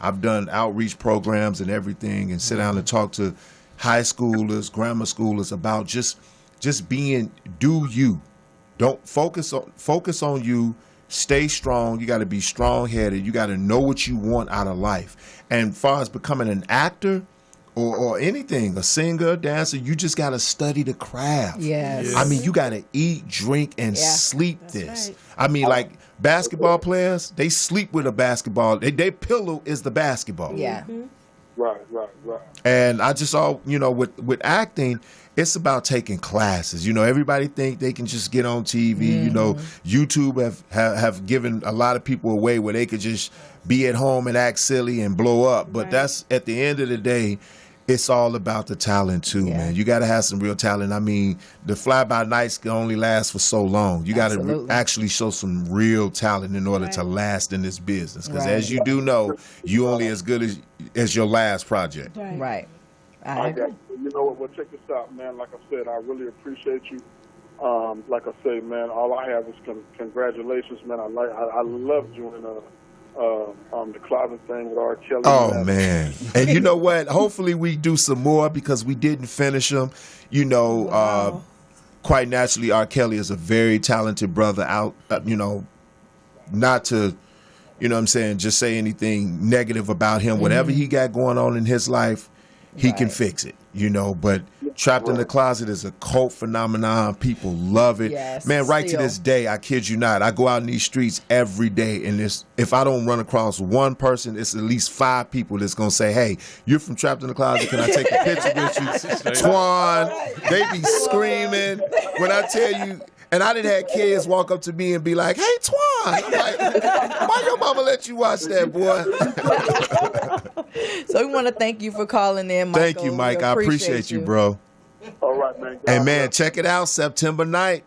Speaker 6: I've done outreach programs and everything, and sit down and talk to high schoolers, grammar schoolers about just being. Do you? Don't focus on you. Stay strong. You got to be strong-headed. You got to know what you want out of life. And as far as becoming an actor, or anything, a singer, dancer, you just got to study the craft.
Speaker 3: Yes.
Speaker 6: I mean, you got to eat, drink, and sleep this. Right. I mean, like basketball players, they sleep with a basketball. Their pillow is the basketball.
Speaker 3: Yeah.
Speaker 17: Mm-hmm. Right.
Speaker 6: And I just saw, you know, with acting, it's about taking classes. You know, everybody think they can just get on TV. Mm-hmm. You know, YouTube have given a lot of people away where they could just be at home and act silly and blow up. But that's, at the end of the day, it's all about the talent too, man. You got to have some real talent. I mean, the fly-by-nights can only last for so long. You got to actually show some real talent in order to last in this business. Because as you do know, you only as good as your last project.
Speaker 3: Right.
Speaker 17: I got you. You know what? Well, check this out, man. Like I said, I really appreciate you. Like I say, man, all I have is congratulations, man. I loved you in the closet thing with R. Kelly.
Speaker 6: Oh, man. And you know what? Hopefully we do some more because we didn't finish them. You know, quite naturally, R. Kelly is a very talented brother out, you know, not to, you know what I'm saying, just say anything negative about him. Whatever he got going on in his life, he can fix it, you know. But Trapped in the Closet is a cult phenomenon. People love it.
Speaker 3: Yes,
Speaker 6: man, right
Speaker 3: still.
Speaker 6: to this day, I kid you not, I go out in these streets every day, and if I don't run across one person, it's at least 5 people that's going to say, hey, you're from Trapped in the Closet, can I take a picture with you? Twan, they be screaming when I tell you. And I done had kids walk up to me and be like, hey, Twan. I'm like, why your mama let you watch that, boy?
Speaker 3: So we want to thank you for calling in, Michael.
Speaker 6: Thank you, Mike. I appreciate you, bro.
Speaker 17: All right, man.
Speaker 6: And, man, check it out, September 9th.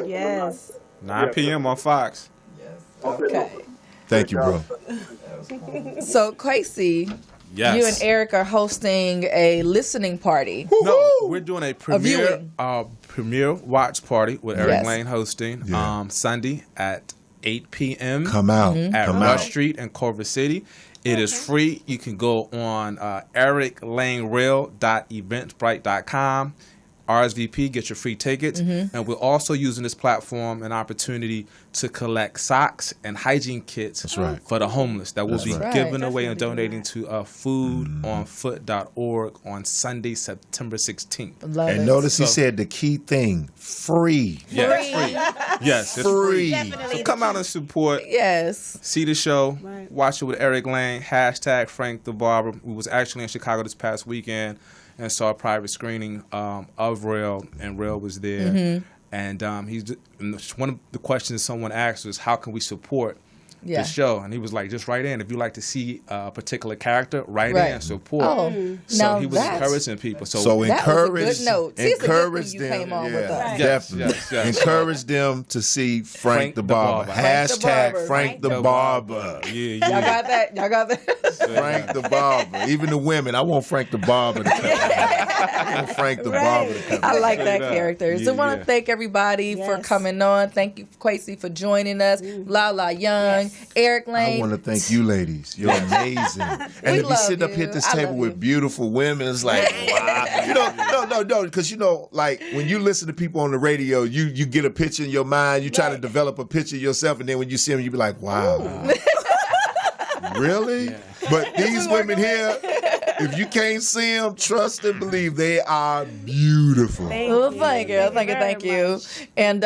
Speaker 5: Yes.
Speaker 16: 9 p.m. on Fox.
Speaker 3: Okay.
Speaker 6: Thank you, bro.
Speaker 3: So, Quasi,
Speaker 16: Yes.
Speaker 3: you and Eric are hosting a listening party.
Speaker 16: No, we're doing a premiere
Speaker 3: viewing.
Speaker 16: watch party with Eric
Speaker 3: Yes.
Speaker 16: Lane hosting Sunday at 8 p.m.
Speaker 6: Come out.
Speaker 16: at
Speaker 6: Come
Speaker 16: Rush
Speaker 6: out.
Speaker 16: Street in Culver City. It is free. You can go on ericlanereal.eventbrite.com. RSVP, get your free tickets. And we're also using this platform an opportunity to collect socks and hygiene kits for the homeless that will be given away and donating to foodonfoot.org on Sunday, September 16th.
Speaker 6: And notice he said the key thing, free.
Speaker 16: Yes, free. Yes, it's free. So come out and support.
Speaker 3: Yes.
Speaker 16: See the show. Watch it with Eric Lane. # Frank the Barber. We was actually in Chicago this past weekend and saw a private screening of Rail, and Rail was there. And one of the questions someone asked was, how can we support the show? And he was like, just write in. If you like to see a particular character, write in, support. So he was encouraging people. So
Speaker 6: encourage,
Speaker 3: note.
Speaker 6: encourage
Speaker 3: you
Speaker 6: them.
Speaker 3: came on with us.
Speaker 6: Definitely.
Speaker 16: Yes.
Speaker 6: Encourage them to see Frank the Barber. # Frank the Barber.
Speaker 16: Yeah.
Speaker 3: Y'all got that? Y'all got that?
Speaker 6: Frank the Barber. Even the women. I want Frank the Barber to come. I want Frank the Barber to come.
Speaker 3: I like that character. So I want to thank everybody for coming on. Thank you, Quasi, for joining us. Lala Young, Eric Lane.
Speaker 6: I want to thank you ladies. You're amazing. And to be sitting up here at this table with beautiful women, it's like, wow. No, because like when you listen to people on the radio, you get a picture in your mind, you try to develop a picture yourself, and then when you see them, you be like, wow. Really? Yeah. But these women here, if you can't see them, trust and believe they are beautiful.
Speaker 3: Thank you. And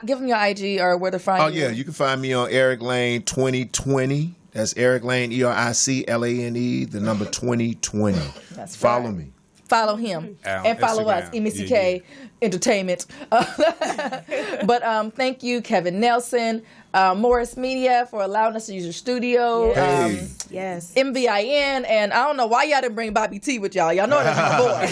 Speaker 3: give them your IG or where to find you.
Speaker 6: Oh, yeah. You can find me on Eric Lane 2020. That's Eric Lane, ERICLANE, the number 2020.
Speaker 3: That's
Speaker 6: Follow me.
Speaker 3: Follow him and follow us, EMissyK Entertainment. But thank you, Kevin Nelson, Morris Media, for allowing us to use your studio.
Speaker 5: Yes.
Speaker 3: MVIN, and I don't know why y'all didn't bring Bobby T with y'all. Y'all know that's my boy.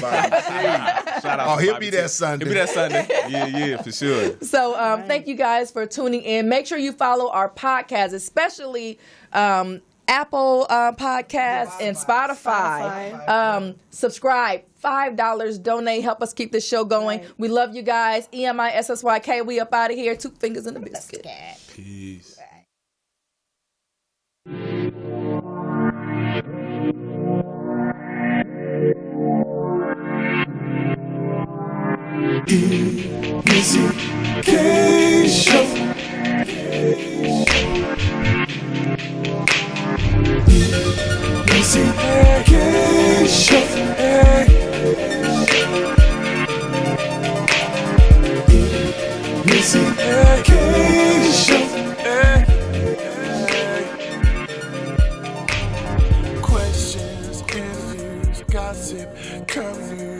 Speaker 16: Shout out to
Speaker 6: he'll
Speaker 16: Bobby
Speaker 6: be there Sunday.
Speaker 16: He'll be there Sunday. Yeah, for sure.
Speaker 3: So thank you guys for tuning in. Make sure you follow our podcast, especially Apple Podcasts and Spotify. Subscribe. $5. Donate. Help us keep this show going. Right. We love you guys. EMissyK. We up out of here. 2 fingers in the biscuit.
Speaker 16: Peace.
Speaker 2: EMissyK's show. EMissyK's show. EMissyK's show. Questions, interviews, gossip, current news.